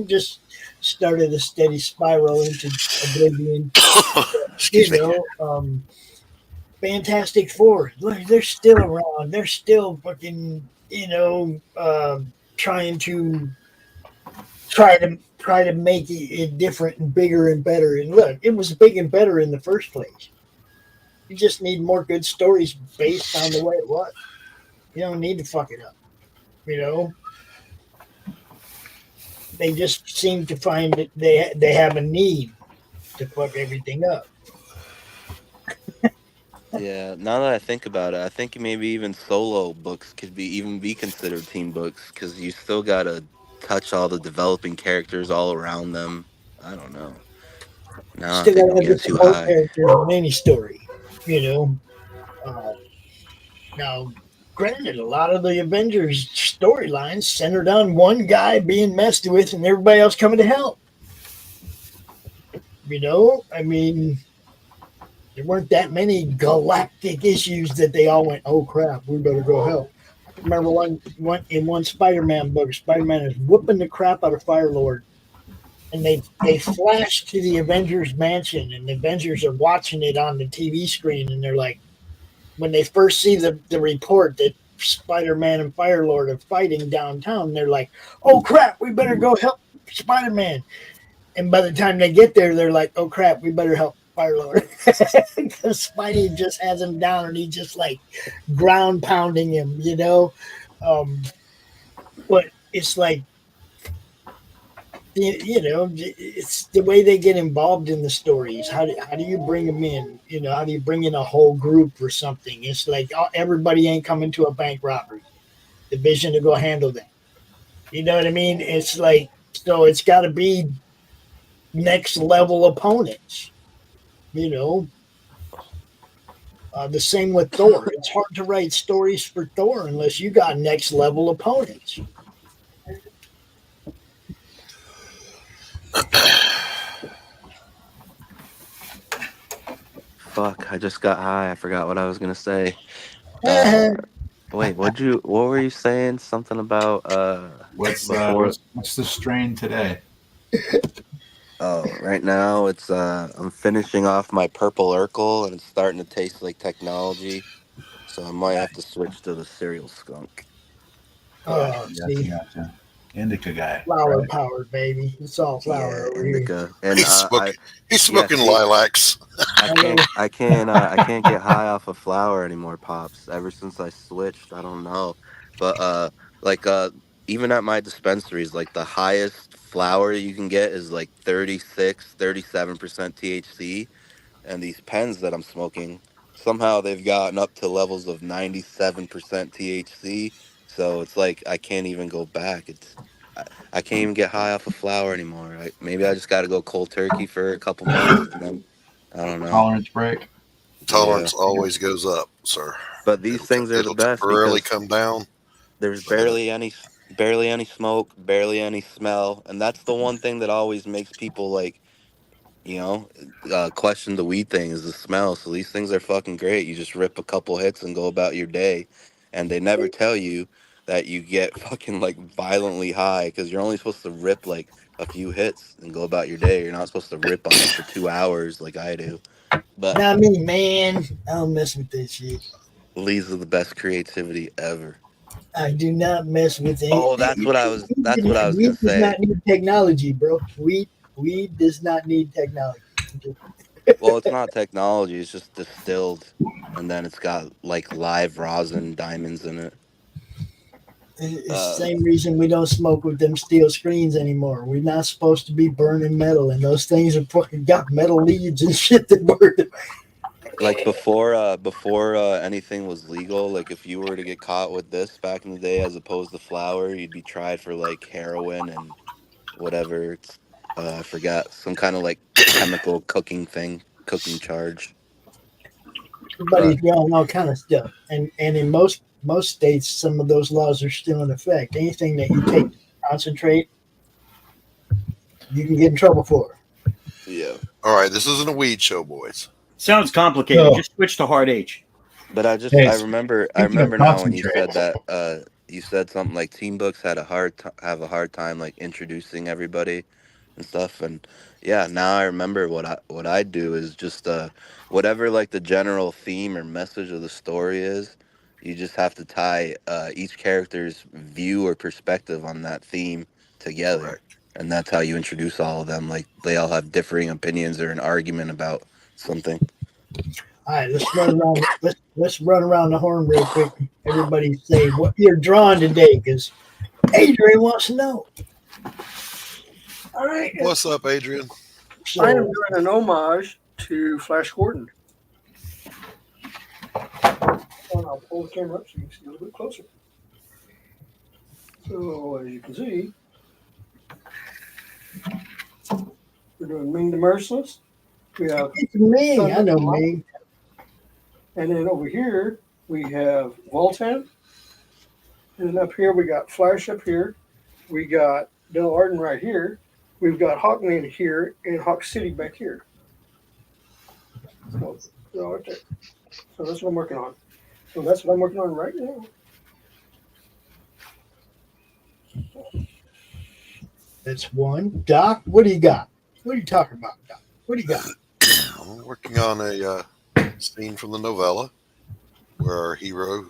just started a steady spiral into oblivion. Fantastic Four, look, they're still around. They're still fucking, trying to make it different and bigger and better. And look, it was big and better in the first place. You just need more good stories based on the way it was. You don't need to fuck it up. They just seem to find that they have a need to fuck everything up. Yeah, now that I think about it, I think maybe even solo books could be considered team books because you still gotta touch all the developing characters all around them. I don't know. Now I Still think gotta I'm have the getting too support high. characters in any story. Now, granted, a lot of the Avengers storylines centered on one guy being messed with and everybody else coming to help. I mean, there weren't that many galactic issues that they all went, oh crap, we better go help. Remember in one Spider-Man book, Spider-Man is whooping the crap out of Firelord. And they flash to the Avengers mansion, and the Avengers are watching it on the TV screen, and they're like, when they first see the report that Spider-Man and Firelord are fighting downtown, they're like, oh crap, we better go help Spider-Man. And by the time they get there, they're like, oh crap, we better help Firelord. Because Spidey just has him down and he's just like ground pounding him, but it's like, it's the way they get involved in the stories. How do you bring them in? How do you bring in a whole group or something? It's like everybody ain't coming to a bank robbery. The Vision to go handle that. You know what I mean? It's like, so it's got to be next level opponents. The same with Thor. It's hard to write stories for Thor unless you got next level opponents. Fuck, I just got high. I forgot what I was gonna say. Wait, what were you saying? Something about What's before? what's the strain today? Oh, right now it's I'm finishing off my purple Urkel and it's starting to taste like technology. So I might have to switch to the cereal skunk. See, Gotcha. Indica guy. flower right? powered, baby. It's all flower over Indica. here. And He's smoking see, lilacs. I can't get high off of flour anymore, Pops. Ever since I switched, I don't know. But even at my dispensaries, like the highest flour you can get is like 37% THC. And these pens that I'm smoking, somehow they've gotten up to levels of 97% THC. So it's like I can't even go back. I can't even get high off of flour anymore. Maybe I just got to go cold turkey for a couple months, and then I don't know. Tolerance break. Tolerance always goes up, sir. But these things are the best temporarily because come down. there's barely any smoke, barely any smell, and that's the one thing that always makes people like, question the weed thing is the smell. So these things are fucking great. You just rip a couple hits and go about your day, and they never tell you that you get fucking like violently high because you're only supposed to rip like a few hits and go about your day. You're not supposed to rip on it for 2 hours like I do. But Not me, man. I don't mess with this shit. these are the best creativity ever. I do not mess with it. Oh, that's what I was Weed gonna does say. not need technology, bro. Weed does not need technology. Well, it's not technology. It's just distilled, and then it's got like live rosin diamonds in it. It's the same reason we don't smoke with them steel screens anymore. We're not supposed to be burning metal, and those things have fucking got metal leads and shit that burn. Like before anything was legal, like if you were to get caught with this back in the day, as opposed to flour, you'd be tried for like heroin and whatever. It's I forgot, some kind of like chemical cooking charge. Everybody's doing all kind of stuff, and in most most states, some of those laws are still in effect. Anything that you take to concentrate, you can get in trouble for. Yeah. All right. This isn't a weed show, boys. Sounds complicated. No. Just switch to hard H. But I Hey, remember speaking of now when you concentrate. said that you said something like teen books have a hard time like introducing everybody and stuff. And yeah, now I remember what I do is just whatever like the general theme or message of the story is, you just have to tie each character's view or perspective on that theme together. Right. And that's how you introduce all of them. Like they all have differing opinions or an argument about something. All right, let's run around. Let's run around the horn real quick. Everybody say what you're drawing today, because Adrian wants to know. All right. What's up, Adrian? So, I am doing an homage to Flash Gordon. And I'll pull the camera up so you can see a little bit closer. So, as you can see, we're doing Ming the Merciless. We have it's Ming. I know Ming. And then over here, we have Voltan. And then up here, we got Flash up here. We got Del Arden right here. We've got Hawkman here and Hawk City back here. So, right there. So that's what I'm working on. So that's what I'm working on right now. That's one. Doc, what do you got? What are you talking about, Doc? What do you got? I'm working on a scene from the novella where our hero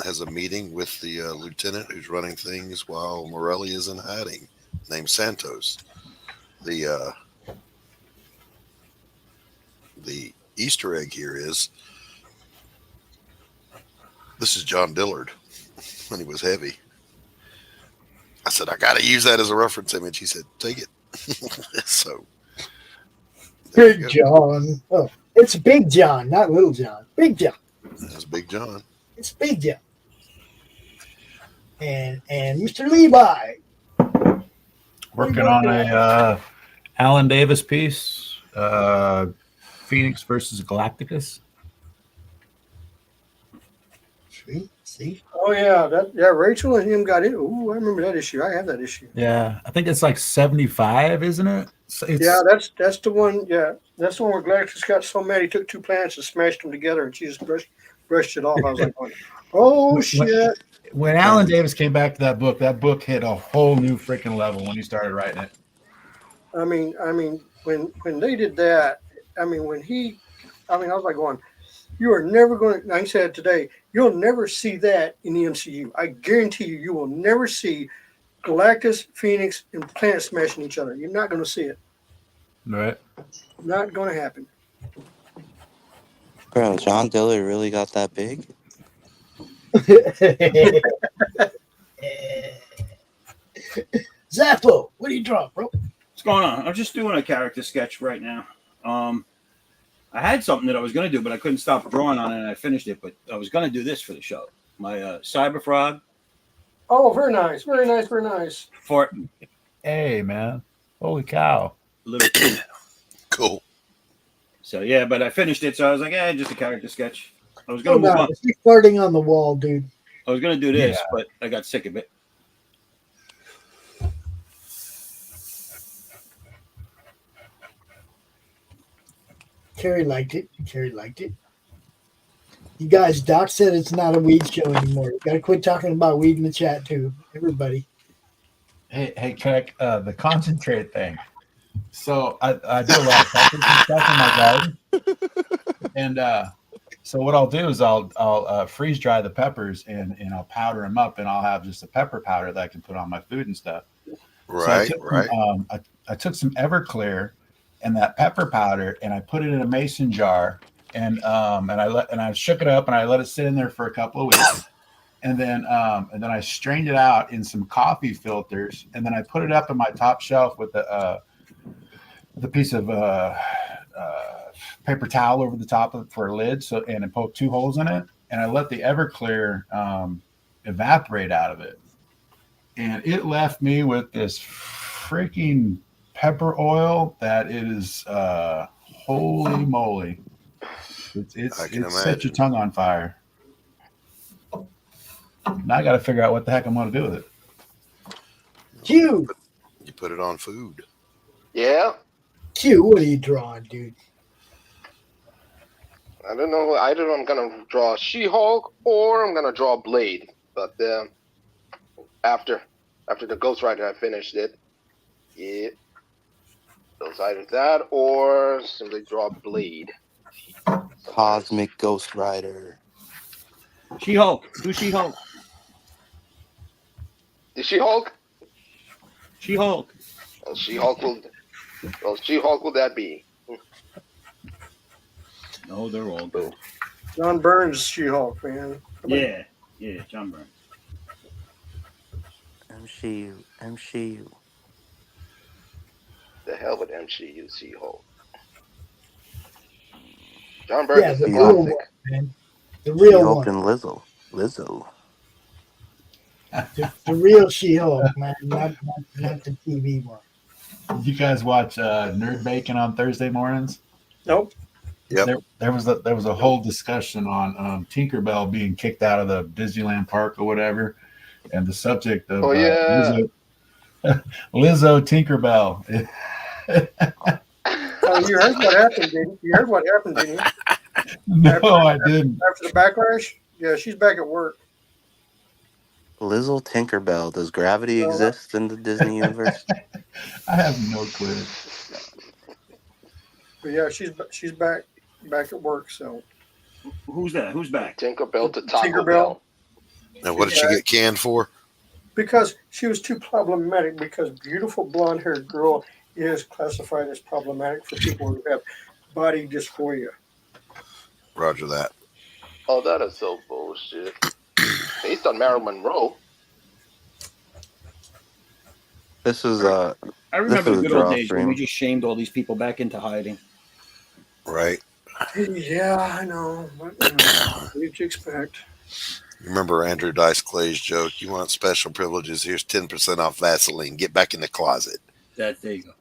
has a meeting with the lieutenant who's running things while Morelli is in hiding, named Santos. The Easter egg here is this is John Dillard when he was heavy. I said, I got to use that as a reference image. He said, take it. So, Big John. Oh, it's Big John, not Little John. Big John. That's Big John. It's Big John. And Mr. Levi. Working on a Alan Davis piece, Phoenix versus Galacticus. See? Oh yeah, Rachel and him got in. Ooh, I remember that issue. I have that issue. Yeah, I think it's like 75, isn't it? Yeah, that's the one. Yeah, that's the one where Galactus got so mad he took two planets and smashed them together, and she just brushed it off. I was like, oh shit. When Alan Davis came back to that book hit a whole new freaking level when he started writing it. I mean, when they did that, I was like going, you are never going to, I said today, you'll never see that in the MCU. I guarantee you, you will never see Galactus, Phoenix, and Planet smashing each other. You're not going to see it. Right. Not going to happen. Bro, John Dillard really got that big? Zappo, what do you draw, bro? What's going on? I'm just doing a character sketch right now. I had something that I was going to do, but I couldn't stop drawing on it, and I finished it. But I was going to do this for the show. My Cyber Frog. Oh, very nice. Very nice. Very nice. Hey, man. Holy cow. Cool. So, yeah, but I finished it, so I was like, just a character sketch. I was going to move on. He's flirting on the wall, dude. I was going to do this, but I got sick of it. Carrie liked it. You guys, Doc said it's not a weed show anymore. You got to quit talking about weed in the chat, too. Everybody. Hey, Keck, the concentrate thing. So I do a lot of peppers and stuff in my garden. And so what I'll do is I'll freeze dry the peppers and I'll powder them up, and I'll have just a pepper powder that I can put on my food and stuff. Right, so I took some Everclear and that pepper powder, and I put it in a mason jar, and I shook it up, and I let it sit in there for a couple of weeks, and then I strained it out in some coffee filters, and then I put it up on my top shelf with the piece of paper towel over the top of it for a lid, and I poked 2 holes in it, and I let the Everclear evaporate out of it, and it left me with this freaking pepper oil that is holy moly. It sets your tongue on fire. Now I got to figure out what the heck I'm going to do with it. Q, You put it on food. Yeah. Q, what are you drawing, dude? I don't know. Either I'm gonna draw She-Hulk or I'm gonna draw Blade. But after the Ghost Rider, I finished it. Yeah. So it's either that or simply draw Blade. Cosmic Ghost Rider. She-Hulk. Do She-Hulk. Is She-Hulk? She-Hulk. Well, She-Hulk will. Well, She-Hulk will that be? No, they're all good. John Burns, She-Hulk, man. Yeah, John Burns. MCU. The hell with MCU She-Hulk. John Burns Yeah, is the a real classic. one, man. The real She-Hulk one. and Lizzo. The real She-Hulk, man. Not the TV one. Did you guys watch Nerd Bacon on Thursday mornings? Nope. Yep. There was a whole discussion on Tinkerbell being kicked out of the Disneyland park or whatever, and the subject of Lizzo Tinkerbell. Oh, you heard what happened, didn't you? You heard what happened, didn't you? No, I didn't. After the backlash? Yeah, she's back at work. Lizzo Tinkerbell. Does gravity exist in the Disney universe? I have no clue. But yeah, she's back at work. So who's that? Who's back? Tinkerbell to Taco Tinkerbell. Bell. Now, what did she get canned for? Because she was too problematic. Because beautiful blonde-haired girl is classified as problematic for people who have body dysphoria. Roger that. Oh, that is so bullshit. Based on Marilyn Monroe. This is I remember this the is good old draw days when stream. we just shamed all these people back into hiding. Right. Yeah, I know. What did you expect? Remember Andrew Dice Clay's joke? You want special privileges? Here's 10% off Vaseline. Get back in the closet. There you go.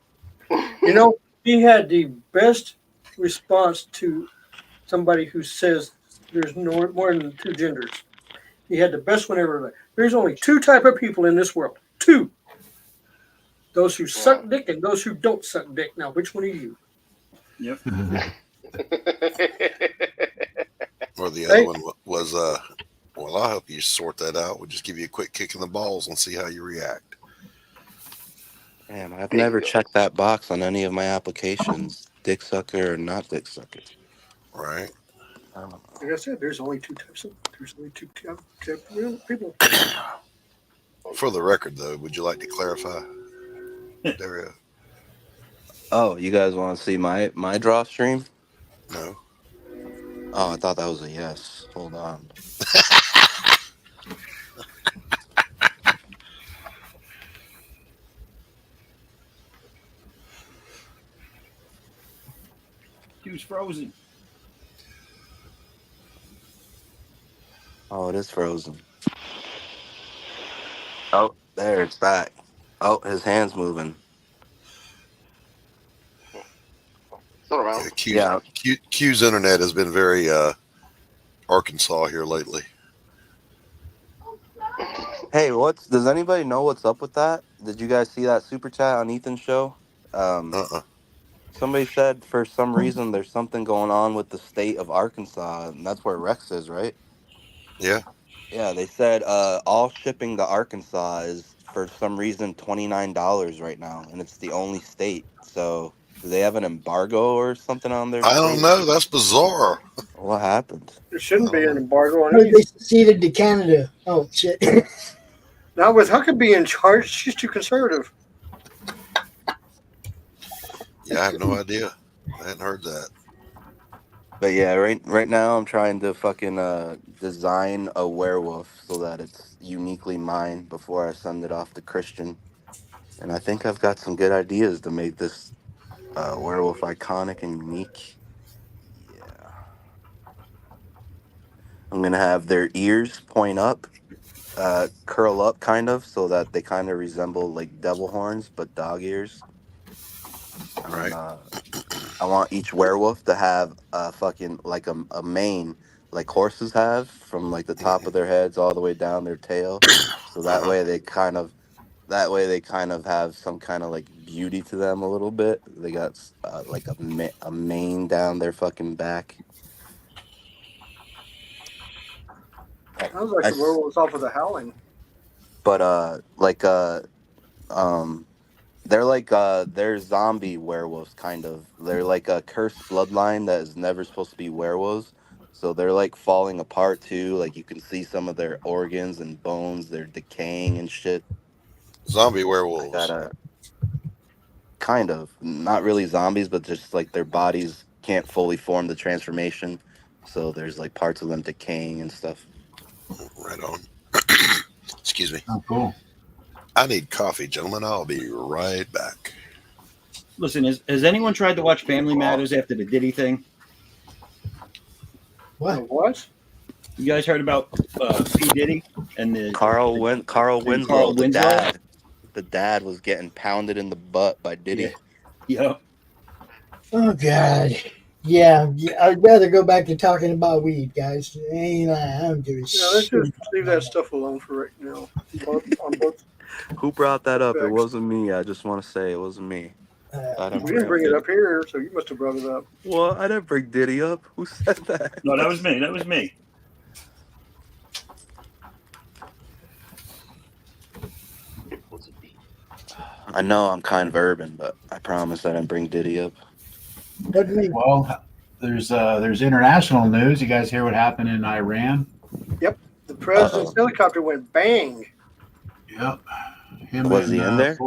You know, he had the best response to somebody who says there's no more than two genders. He had the best one ever. There's only two type of people in this world. Two. Those who suck dick and those who don't suck dick. Now, which one are you? Yep. Or the other one was, well, I'll help you sort that out. We'll just give you a quick kick in the balls and see how you react. Damn, I've never checked that box on any of my applications. Dick sucker or not dick sucker. Right. Like I said, there's only two types of people. For the record, though, would you like to clarify? Dario? Oh, you guys want to see my draw stream? No. Oh, I thought that was a yes. Hold on. He was frozen. Oh, it is frozen. Oh, there, it's back. Oh, his hand's moving. Still around. Q's internet has been very Arkansas here lately. Hey, does anybody know what's up with that? Did you guys see that super chat on Ethan's show? Somebody said for some reason there's something going on with the state of Arkansas, and that's where Rex is, right? Yeah. Yeah, they said all shipping to Arkansas is for some reason $29 right now, and it's the only state. So do they have an embargo or something on their I don't state? know. That's bizarre. What happened? There shouldn't be an embargo on Heard they anything. seceded to Canada. Oh shit! Not with Huckabee in charge. She's too conservative. Yeah, I have no idea. I hadn't heard that. But yeah, right now I'm trying to fucking design a werewolf so that it's uniquely mine before I send it off to Christian. And I think I've got some good ideas to make this werewolf iconic and unique. Yeah. I'm gonna have their ears point up, curl up kind of, so that they kind of resemble like devil horns, but dog ears. Right. And, I want each werewolf to have fucking like a mane like horses have, from like the top of their heads all the way down their tail. So that way they kind of have some kind of like beauty to them a little bit. They got like a mane down their fucking back. Sounds like the werewolves off of the Howling. But they're zombie werewolves kind of. They're like a cursed bloodline that is never supposed to be werewolves. So they're like falling apart too. Like you can see some of their organs and bones, they're decaying and shit. Zombie werewolves. They gotta kind of, not really zombies, but just like their bodies can't fully form the transformation. So there's like parts of them decaying and stuff. Right on. Excuse me. Oh, cool. I need coffee, gentlemen. I'll be right back. Listen, has anyone tried to watch Family Matters after the Diddy thing? What? You guys heard about P. Diddy and the Carl Winslow, the Winslow? dad. The dad was getting pounded in the butt by Diddy. Yeah. Oh God. Yeah, I'd rather go back to talking about weed, guys. Ain't lying. I don't give a shit. Let's just leave that stuff alone for right now. On both. Who brought that up? It wasn't me. I just want to say it wasn't me. We didn't bring it up here, so you must have brought it up. Well, I didn't bring Diddy up. Who said that? No, that was me. That was me. I know I'm kind of urban, but I promise I didn't bring Diddy up. Well, there's international news. You guys hear what happened in Iran? Yep. The president's helicopter went bang. Yep. Was he in there?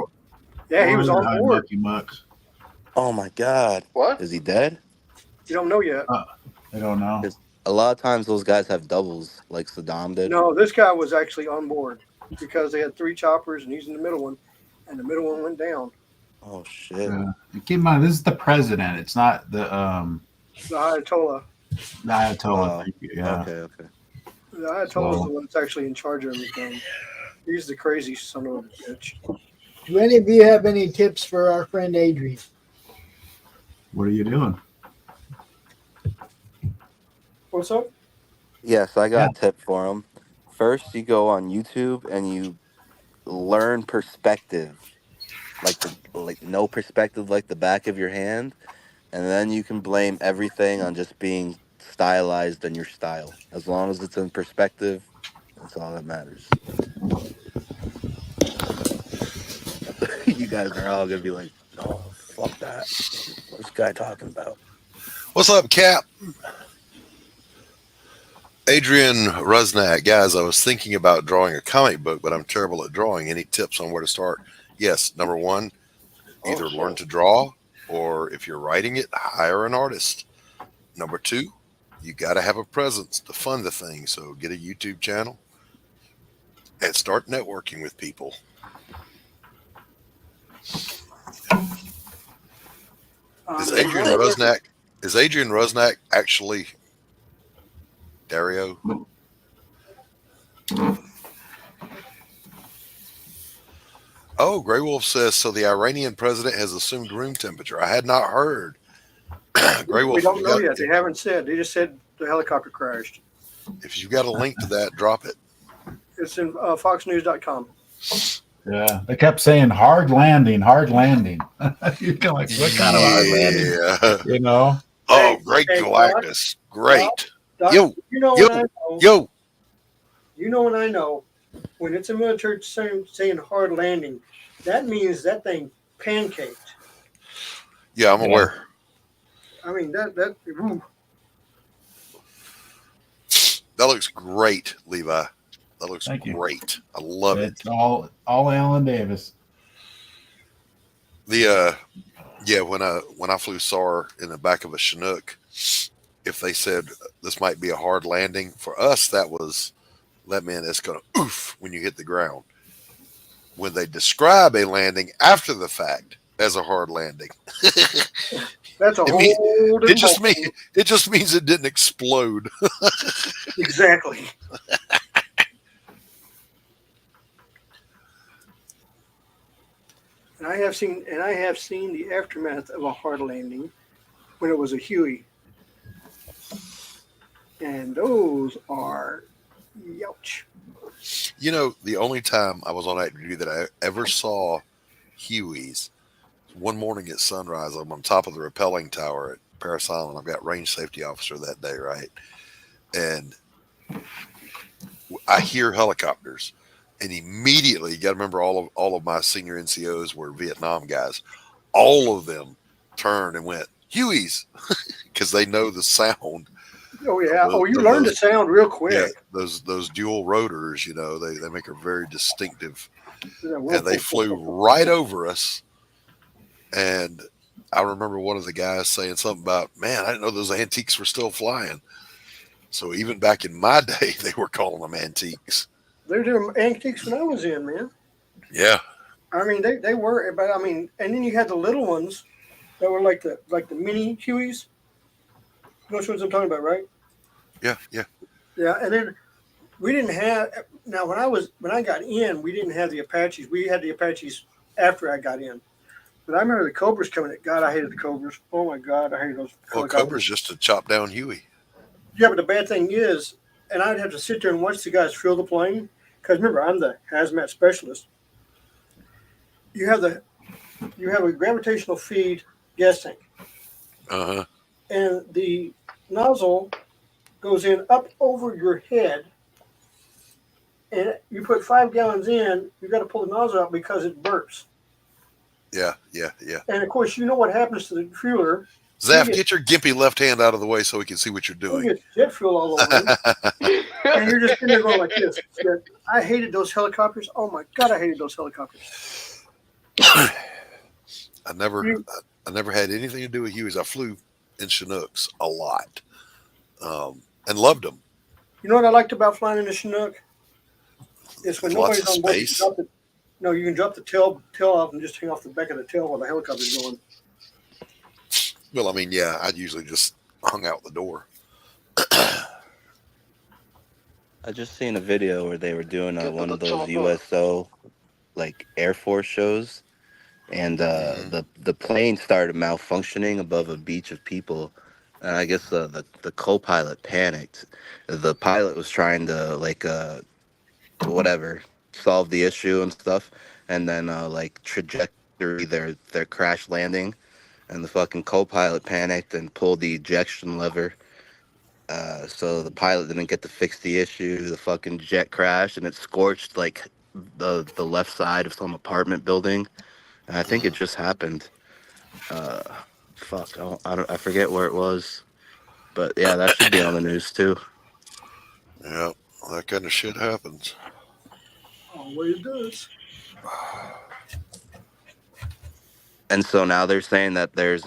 Yeah, he was on board. Mucky Mucks. Oh my God! What? Is he dead? You don't know yet. I don't know. A lot of times those guys have doubles, like Saddam did. No, this guy was actually on board because they had 3 choppers and he's in the middle one, and the middle one went down. Oh shit! Keep in mind, this is the president. It's not the The Ayatollah. The Ayatollah. Yeah. Okay. The Ayatollah is the one that's actually in charge of everything. He's the crazy son of a bitch. Do any of you have any tips for our friend Adrian? What are you doing? What's up? Yes, I got a tip for him. First, you go on YouTube and you learn perspective, like no perspective, like the back of your hand, and then you can blame everything on just being stylized in your style. As long as it's in perspective, that's all that matters. You guys are all gonna be like, "No, fuck that. What's this guy talking about?" What's up, Cap? Adrian Rusnak. Guys, I was thinking about drawing a comic book, but I'm terrible at drawing. Any tips on where to start? Yes, number one, either learn to draw, or if you're writing it, hire an artist. Number two, you got to have a presence to fund the thing. So get a YouTube channel and start networking with people. Is Adrian Rusnak actually Dario? Oh, Grey Wolf says, so the Iranian president has assumed room temperature. I had not heard. Grey Wolf, We don't know yet. They haven't said. They just said the helicopter crashed. If you've got a link to that, drop it. It's in foxnews.com. Yeah, they kept saying hard landing, hard landing. You're like, what kind of hard landing? Yeah. You know? Oh, great Hey, Galactus. Great. Doc, Yo, you know yo, what I know. yo. You know what I know. When it's a military saying hard landing, that means that thing pancaked. Yeah, I'm aware. I mean, that ooh. That looks great, Levi. That looks Thank you. great. I love it. It's all Alan Davis. The yeah, when I flew SAR in the back of a Chinook, if they said this might be a hard landing, for us that meant it's gonna oof when you hit the ground. When they describe a landing after the fact as a hard landing, That's a whole it just different- means it didn't explode. Exactly. And I have seen the aftermath of a hard landing when it was a Huey. and those are youch. You know, the only time I was on active duty that I ever saw Hueys, one morning at sunrise, I'm on top of the rappelling tower at Paris Island. I've got range safety officer that day, right? And I hear helicopters, and immediately, you got to remember, all of my senior NCOs were Vietnam guys. All of them turned and went Hueys because they know the sound. Oh yeah. You learn the sound real quick. Yeah, those dual rotors, they make a very distinctive. And they flew right over us. And I remember one of the guys saying something about, man, I didn't know those antiques were still flying. So even back in my day, they were calling them antiques. They were doing antiques when I was in, man. Yeah. I mean, they were, but I mean, and then you had the little ones that were like the mini Hueys. You know which ones I'm talking about, right? Yeah. Yeah, and then we didn't have. Now, when I got in, we didn't have the Apaches. We had the Apaches after I got in. But I remember the Cobras coming in. God, I hated the Cobras. Oh my God, I hated those. Well, Cobra's just a chop down Huey. Yeah, but the bad thing is, and I'd have to sit there and watch the guys fill the plane. Because remember, I'm the hazmat specialist. You have a gravitational feed gas tank. Uh-huh. And the nozzle goes in up over your head. And you put 5 gallons in, you got to pull the nozzle out because it burps. Yeah. And of course, you know what happens to the fueler. Zaf, get your gimpy left hand out of the way so we can see what you're You doing. get jet fuel all over you. And you're just in there going like this. I hated those helicopters. Oh my God, I hated those helicopters. I never had anything to do with Hueys. I flew in Chinooks a lot, and loved them. You know what I liked about flying in the Chinook? It's when Lots nobody's of on board. space. You can drop the tail off and just hang off the back of the tail while the helicopter's going. Well, I mean, yeah, I usually just hung out the door. I just seen a video where they were doing one of those USO like Air Force shows, and the plane started malfunctioning above a beach of people, and I guess the co-pilot panicked. The pilot was trying to solve the issue and stuff, and then trajectory their crash landing, and the fucking co-pilot panicked and pulled the ejection lever. So the pilot didn't get to fix the issue. The fucking jet crashed, and it scorched like the left side of some apartment building. And I think it just happened. I forget where it was, but yeah, that should be on the news too. Yeah, that kind of shit happens. Always does. And so now they're saying that they're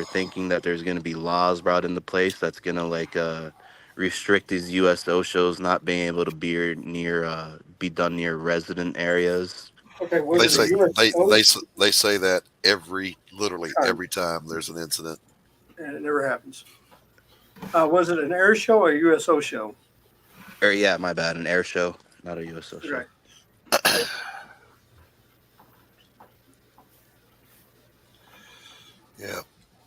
thinking that there's going to be laws brought into place that's going to restrict these USO shows not being able to be done near resident areas. Okay, They say that literally every time there's an incident. And it never happens. Was it an air show or a USO show? Yeah, my bad, an air show, not a USO show. Right. Yeah,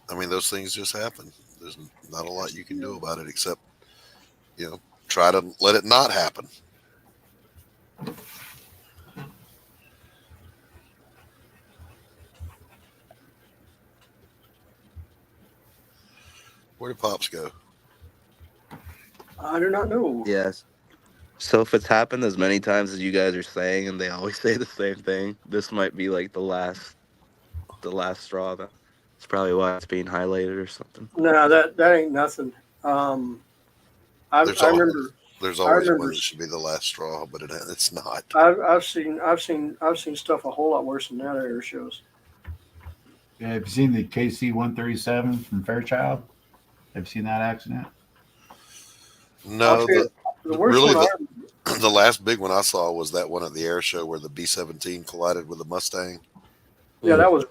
I mean, those things just happen. There's not a lot you can do about it except, try to let it not happen. Where did Pops go? I do not know. Yes. So if it's happened as many times as you guys are saying, and they always say the same thing, this might be like the last straw. That's probably why it's being highlighted or something. No, that ain't nothing. There's always one that should be the last straw, but it's not. I've seen stuff a whole lot worse than that at air shows. Yeah, have you seen the KC-137 from Fairchild? Have you seen that accident? No, the worst one the last big one I saw was that one at the air show where the B-17 collided with the Mustang. Yeah, that was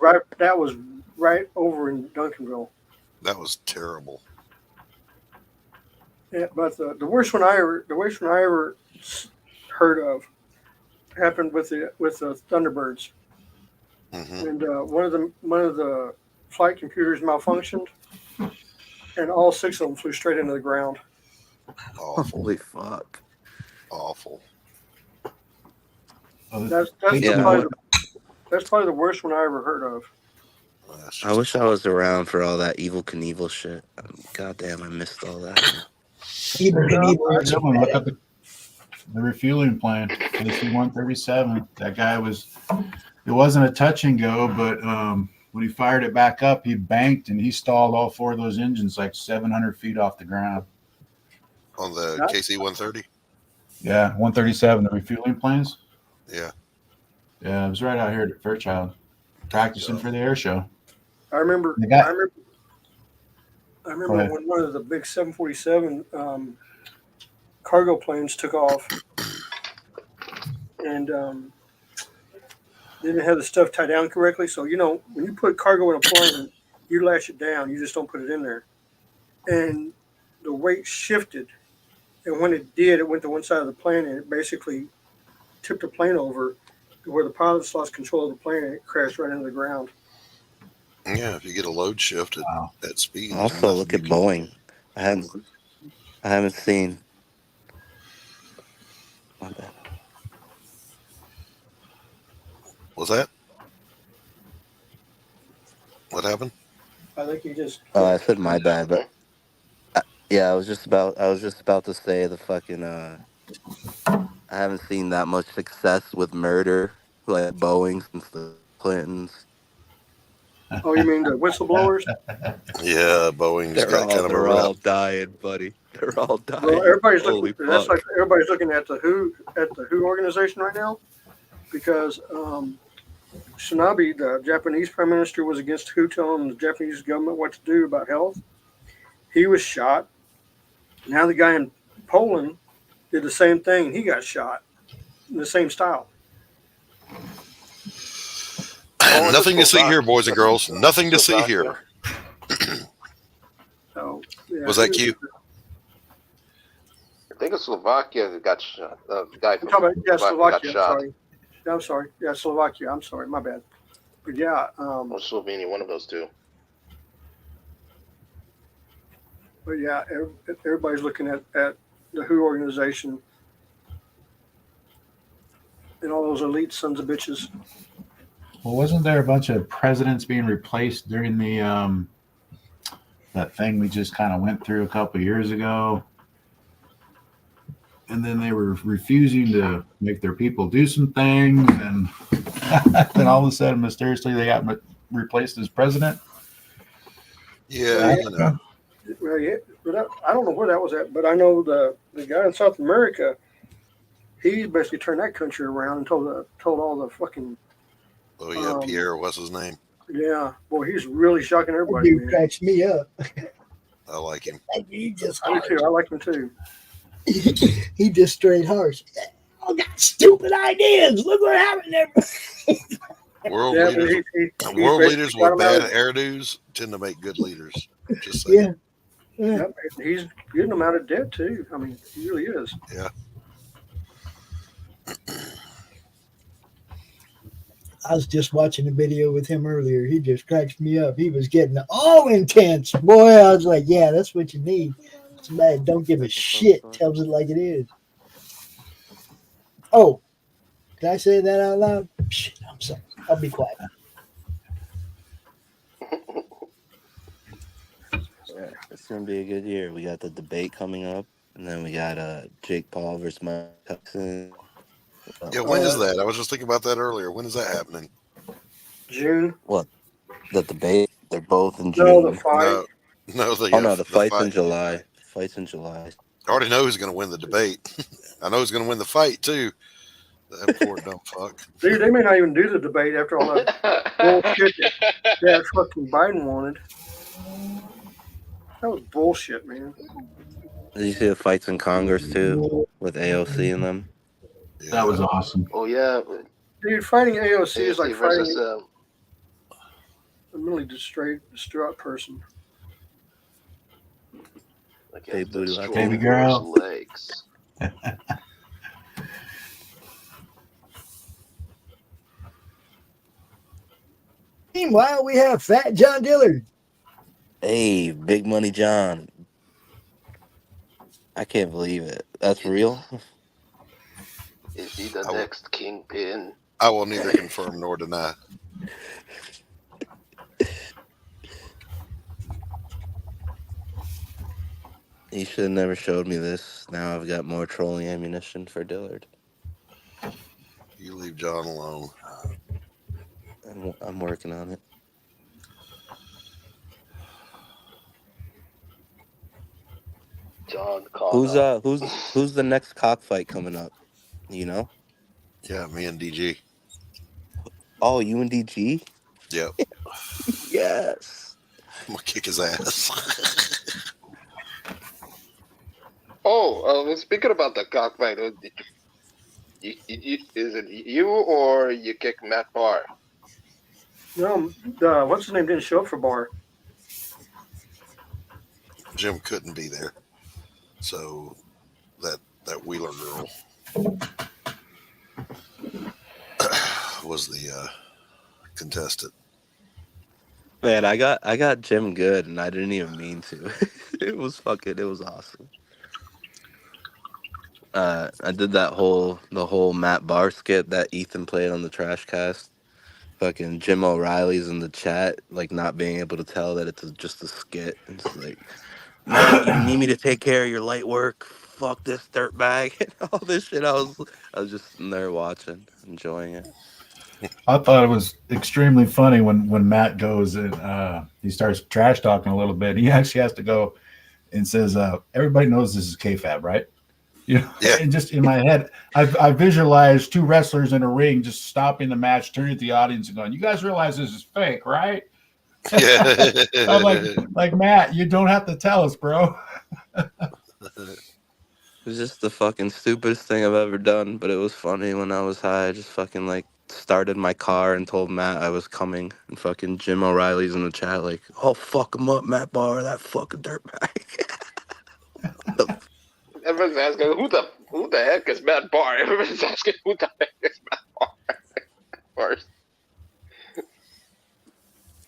right over in Duncanville. That was terrible. Yeah, but the worst one I ever heard of happened with the Thunderbirds, and one of the flight computers malfunctioned, and all 6 of them flew straight into the ground. Awful. Holy fuck. Awful. That's Yeah. that's probably the worst one I ever heard of. I wish I was around for all that Evil Knievel shit. God damn, I missed all that. Look at the refueling plan, KC-137. That guy it wasn't a touch and go, but when he fired it back up, he banked and he stalled all 4 of those engines like 700 feet off the ground. On the KC-130? Yeah, 137, the refueling plans. Yeah. Yeah, it was right out here at Fairchild, practicing for the air show. I remember. The guy- I remember when one of the big 747 cargo planes took off, and they didn't have the stuff tied down correctly. So when you put cargo in a plane, you lash it down. You just don't put it in there, and the weight shifted. And when it did, it went to one side of the plane, and it basically tipped the plane over to where the pilots lost control of the plane, and it crashed right into the ground. Yeah, if you get a load shift at speed. Also, look at Boeing. I haven't seen. My bad. Was that? What happened? I think you just. Oh, I said my bad, but yeah, I was just about to say the fucking. I haven't seen that much success with murder like Boeing since the Clintons. Oh, you mean the whistleblowers? Yeah, Boeing's got kind of a They're rep. all dying, buddy. They're all dying. Well, everybody's Holy looking. That's fuck. like everybody's looking at the WHO organization right now, because Tsunabe, the Japanese prime minister, was against WHO telling the Japanese government what to do about health. He was shot. Now the guy in Poland did the same thing. He got shot in the same style. Nothing to see here, boys and girls. Nothing to see here. So, yeah, Was that cute? I think it's Slovakia that got shot. The guy from I'm talking about, Slovakia got Slovakia. shot. I'm sorry. Yeah, Slovakia. I'm sorry. My bad. But yeah. Or Slovenia, one of those two. But yeah, everybody's looking at the WHO organization and all those elite sons of bitches. Well, wasn't there a bunch of presidents being replaced during the that thing we just kind of went through a couple of years ago? And then they were refusing to make their people do some things, and then all of a sudden, mysteriously, they got replaced as president. Yeah, you know. Well, yeah, but I don't know where that was at, but I know the guy in South America, he basically turned that country around and told all the fucking. Oh yeah, Pierre, what's his name? Yeah, boy, he's really shocking everybody. Dude Man. cracks me up. I like him. He just I do too. I like him too. he just straight harsh. I got stupid ideas. Look what happened there. World Yeah, leaders, but he world basically leaders got with him out bad of- hairdos tend to make good leaders. Just saying. Yeah. Yep, he's getting them out of debt too. I mean, he really is. Yeah. I was just watching a video with him earlier. He just cracks me up. He was getting all intense. Boy, I was like, yeah, that's what you need. Somebody that don't give a shit, tells it like it is. Oh, did I say that out loud? Shit, I'm sorry. I'll be quiet. Yeah, it's gonna be a good year. We got the debate coming up, and then we got Jake Paul versus Mike Tyson. Yeah, when is that? I was just thinking about that earlier. When is that happening? June. What? The debate? They're both in June. No, the fight. No, the fight's in July. Fight's in July. I already know who's going to win the debate. I know who's going to win the fight too. That poor dumb fuck. Dude, they may not even do the debate after all that bullshit that fucking Biden wanted. That was bullshit, man. Did you see the fights in Congress too, with AOC and them? That was awesome. Oh yeah, Dude, fighting AOC is like versus, fighting a mentally distraught person. Hey, booty, Baby girl. Legs. Meanwhile, we have Fat John Dillard. Hey, Big Money John. I can't believe it. That's real. Is he the next kingpin? I will neither confirm nor deny. You should have never showed me this. Now I've got more trolling ammunition for Dillard. You leave John alone. I'm working on it. John Connor. Who's the next cockfight coming up? You know? Yeah, me and DG. Oh, you and DG? Yep. Yes. I'm gonna kick his ass. Speaking about the cockfight, is it you or you kick Matt Barr? No, what's his name didn't show up for Bar. Jim couldn't be there, so that Wheeler girl was the contestant. Man, I got Jim good, and I didn't even mean to. It was awesome. I did the whole Matt Barr skit that Ethan played on the Trash Cast. Fucking Jim O'Reilly's in the chat, like not being able to tell that it's just a skit. It's like, man, you need me to take care of your light work. Fuck this dirtbag and all this shit. I was just sitting there watching, enjoying it. I thought it was extremely funny when Matt goes and he starts trash talking a little bit. He actually has to go and says, everybody knows this is kayfabe, right? You know, yeah. And just in my head, I visualized two wrestlers in a ring just stopping the match, turning to the audience and going, "You guys realize this is fake, right?" Yeah. I'm like Matt, you don't have to tell us, bro. It was just the fucking stupidest thing I've ever done, but it was funny when I was high. I just fucking like started my car and told Matt I was coming, and fucking Jim O'Reilly's in the chat like, "Oh, fuck him up, Matt Barr, that fucking dirtbag." Everyone's asking who the heck is Matt Barr? Everyone's asking who the heck is Matt Barr first.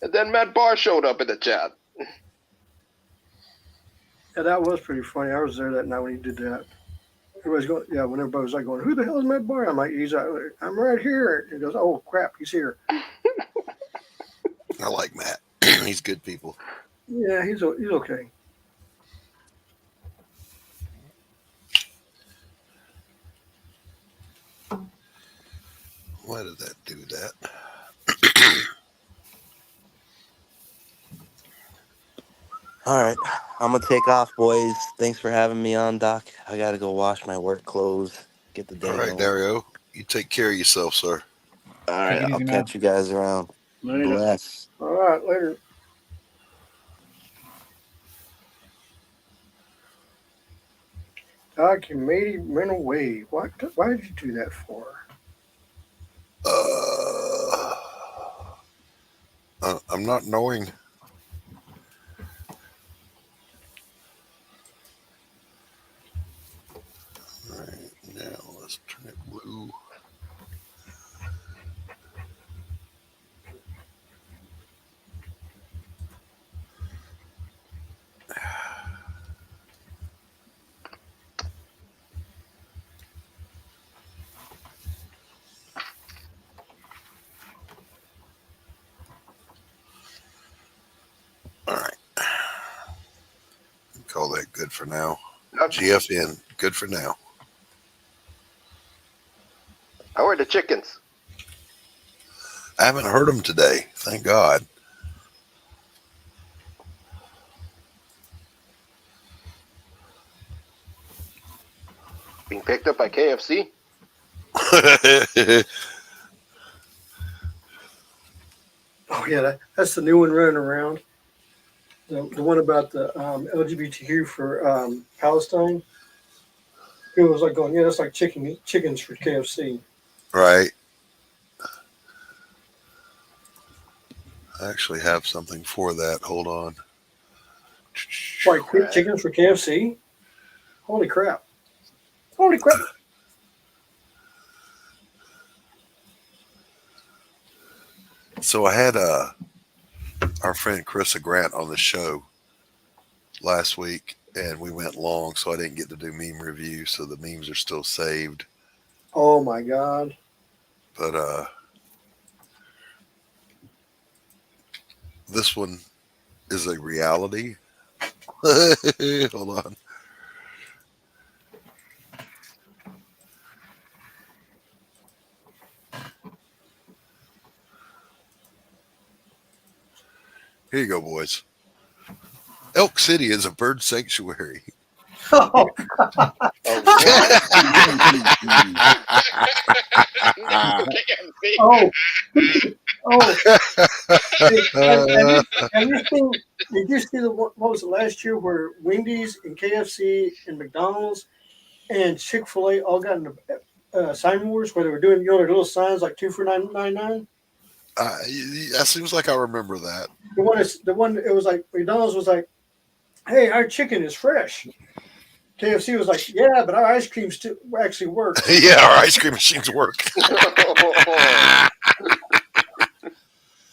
And then Matt Barr showed up in the chat. Yeah, that was pretty funny. I was there that night when he did that. Everybody's going, yeah, when everybody was like going, "Who the hell is Matt Barr?" I'm like, I'm right here. He goes, "Oh crap, he's here." I like Matt. He's good people. Yeah, he's okay. Why did that do that? All right, I'm gonna take off, boys. Thanks for having me on, Doc. I gotta go wash my work clothes, get the day All right, going. Dario. You take care of yourself, sir. All right, I'll catch you guys around. Later. Bless. All right, later. Doc, you made him run away. What? Why did you do that for? I'm not knowing. All right, now let's turn it blue. All right. Call that good for now. GFN, good for now. How are the chickens? I haven't heard them today. Thank God. Being picked up by KFC? Oh yeah, that's the new one running around. The one about the LGBTQ for Palestine. People was like going, yeah, that's like chickens for KFC. Right. I actually have something for that. Hold on. Like chickens for KFC? Holy crap. Holy crap. So I had our friend Carissa Grant on the show last week, and we went long, so I didn't get to do meme review. So the memes are still saved. Oh my God! But this one is a reality. Hold on. Here you go, boys. Elk City is a bird sanctuary. Oh, oh, did you see what was it last year where Wendy's and KFC and McDonald's and Chick-fil-A all got into sign wars where they were doing, their little signs like 2 for $9.99? That seems like I remember that. The one it was like McDonald's was like, "Hey, our chicken is fresh." KFC was like, "Yeah, but our ice cream actually works." Yeah, our ice cream machines work.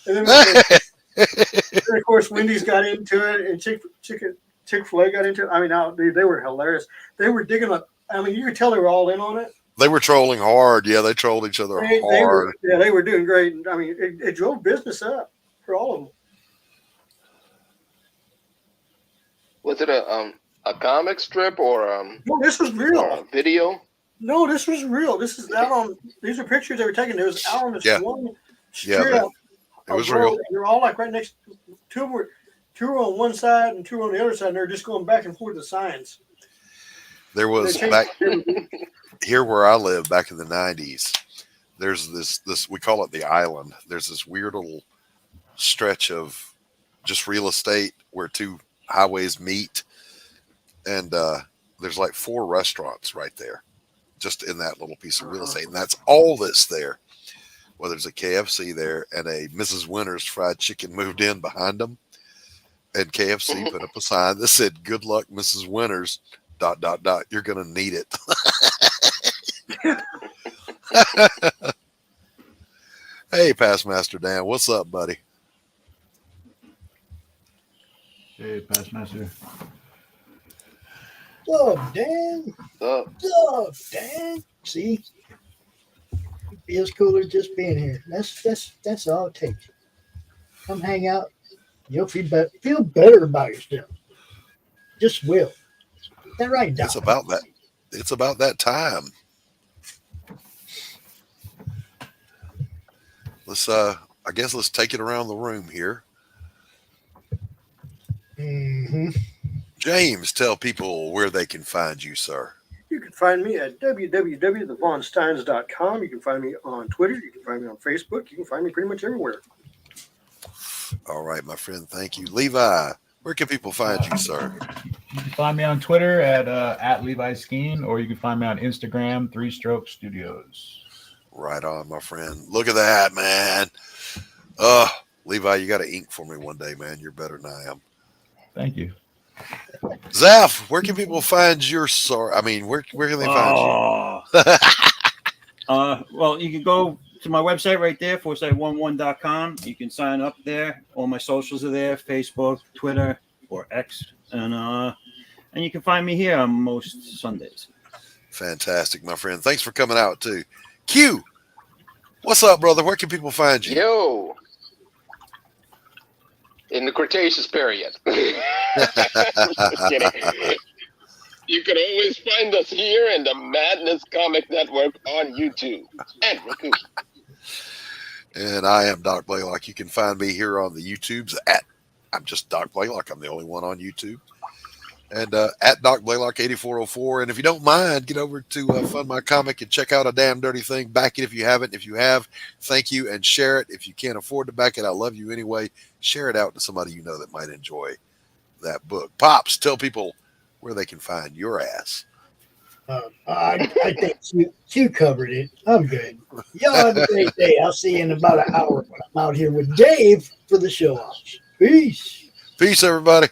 And then of course, Wendy's got into it, and Chick-fil-A got into it. I mean, dude, they were hilarious. They were digging up. I mean, you could tell they were all in on it. They were trolling hard. Yeah, they trolled each other hard. They were doing great. I mean, it drove business up for all of them. Was it a comic strip or No, this was real. a video? No, this was real. This is out on. These are pictures they were taking. There was out on this one street. Yeah, it was real. They're all like right next. Two were on one side and 2 on the other side, and they're just going back and forth the signs. There was back here where I live back in the 90s. There's this we call it the island. There's this weird little stretch of just real estate where 2 highways meet, and there's like 4 restaurants right there, just in that little piece of real estate, and that's all that's there. Well, there's a KFC there, and a Mrs. Winters fried chicken moved in behind them, and KFC put up a sign that said, "Good luck, Mrs. Winters. ... You're gonna need it." Hey, Past Master Dan, what's up, buddy? Hey, Past Master. What's up, Dan? What's up, Dan? See, it feels cooler just being here. That's all it takes. Come hang out. You'll feel better about yourself. Just will. Is that right, Doc? It's about that. It's about that time. Let's I guess let's take it around the room here. Mm-hmm. James, tell people where they can find you, sir. You can find me at www.thevonsteins.com. You can find me on Twitter. You can find me on Facebook. You can find me pretty much everywhere. All right, my friend. Thank you. Levi, where can people find you, sir? You can find me on Twitter at Levi Skeen, or you can find me on Instagram, 3 Stroke Studios. Right on, my friend. Look at that, man. Levi, you got to ink for me one day, man. You're better than I am. Thank you. Zaf, where can people find your where can they find you? Well, you can go to my website right there, foresight11.com. You can sign up there. All my socials are there, Facebook, Twitter, or X. And you can find me here on most Sundays. Fantastic, my friend. Thanks for coming out, too. Q, what's up, brother? Where can people find you? Yo. In the Cretaceous period. Just kidding. You can always find us here in the Madness Comic Network on YouTube and Roku. And I am Doc Blaylock. You can find me here on the YouTubes I'm just Doc Blaylock. I'm the only one on YouTube. And at Doc Blaylock 8404. And if you don't mind, get over to Fund My Comic and check out A Damn Dirty Thing. Back it if you haven't. If you have, thank you, and share it. If you can't afford to back it, I love you anyway. Share it out to somebody you know that might enjoy that book. Pops, tell people where they can find your ass. I think you covered it. I'm good. Y'all have a great day. I'll see you in about an hour when I'm out here with Dave for the show offs. Peace. Peace, everybody.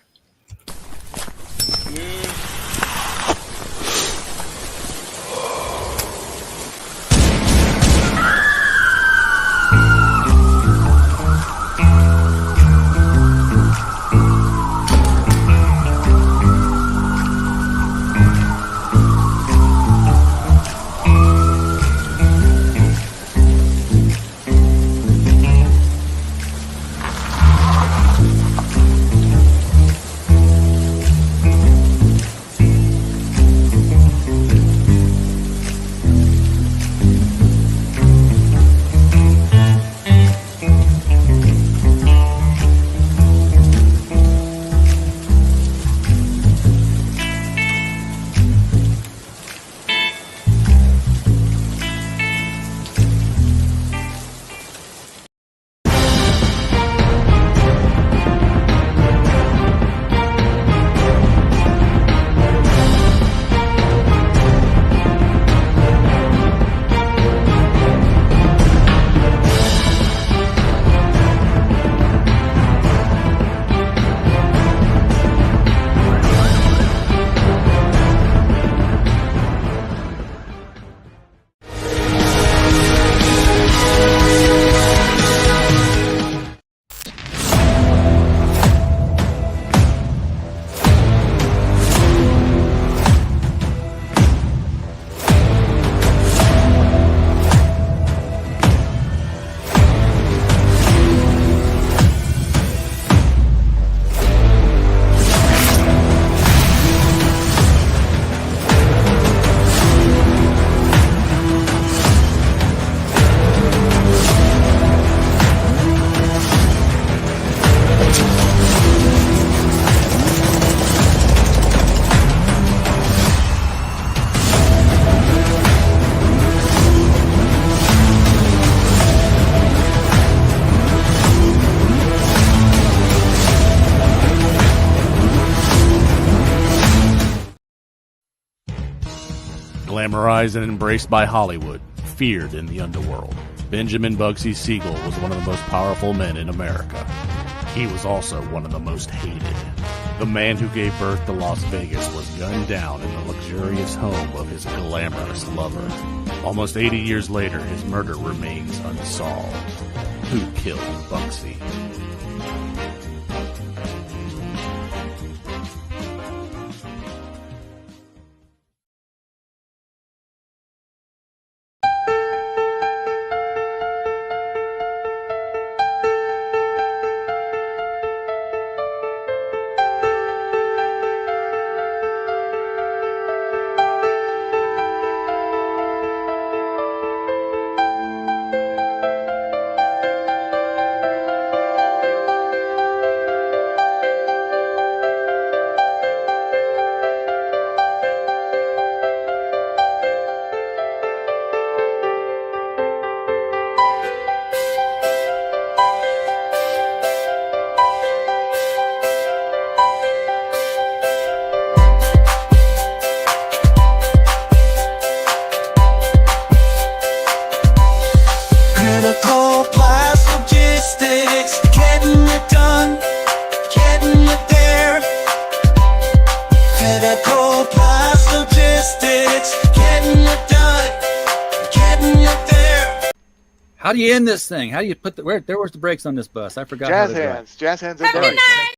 Glamorized and embraced by Hollywood, feared in the underworld, Benjamin Bugsy Siegel was one of the most powerful men in America. He was also one of the most hated. The man who gave birth to Las Vegas was gunned down in the luxurious home of his glamorous lover. Almost 80 years later, his murder remains unsolved. Who killed Bugsy? Critical blast logistics, getting it done, getting it there. Critical blast logistics, getting it done, getting it there. How do you end this thing? How do you put the where's the brakes on this bus? I forgot. Jazz how to drive. hands. Jazz hands. Have a good night.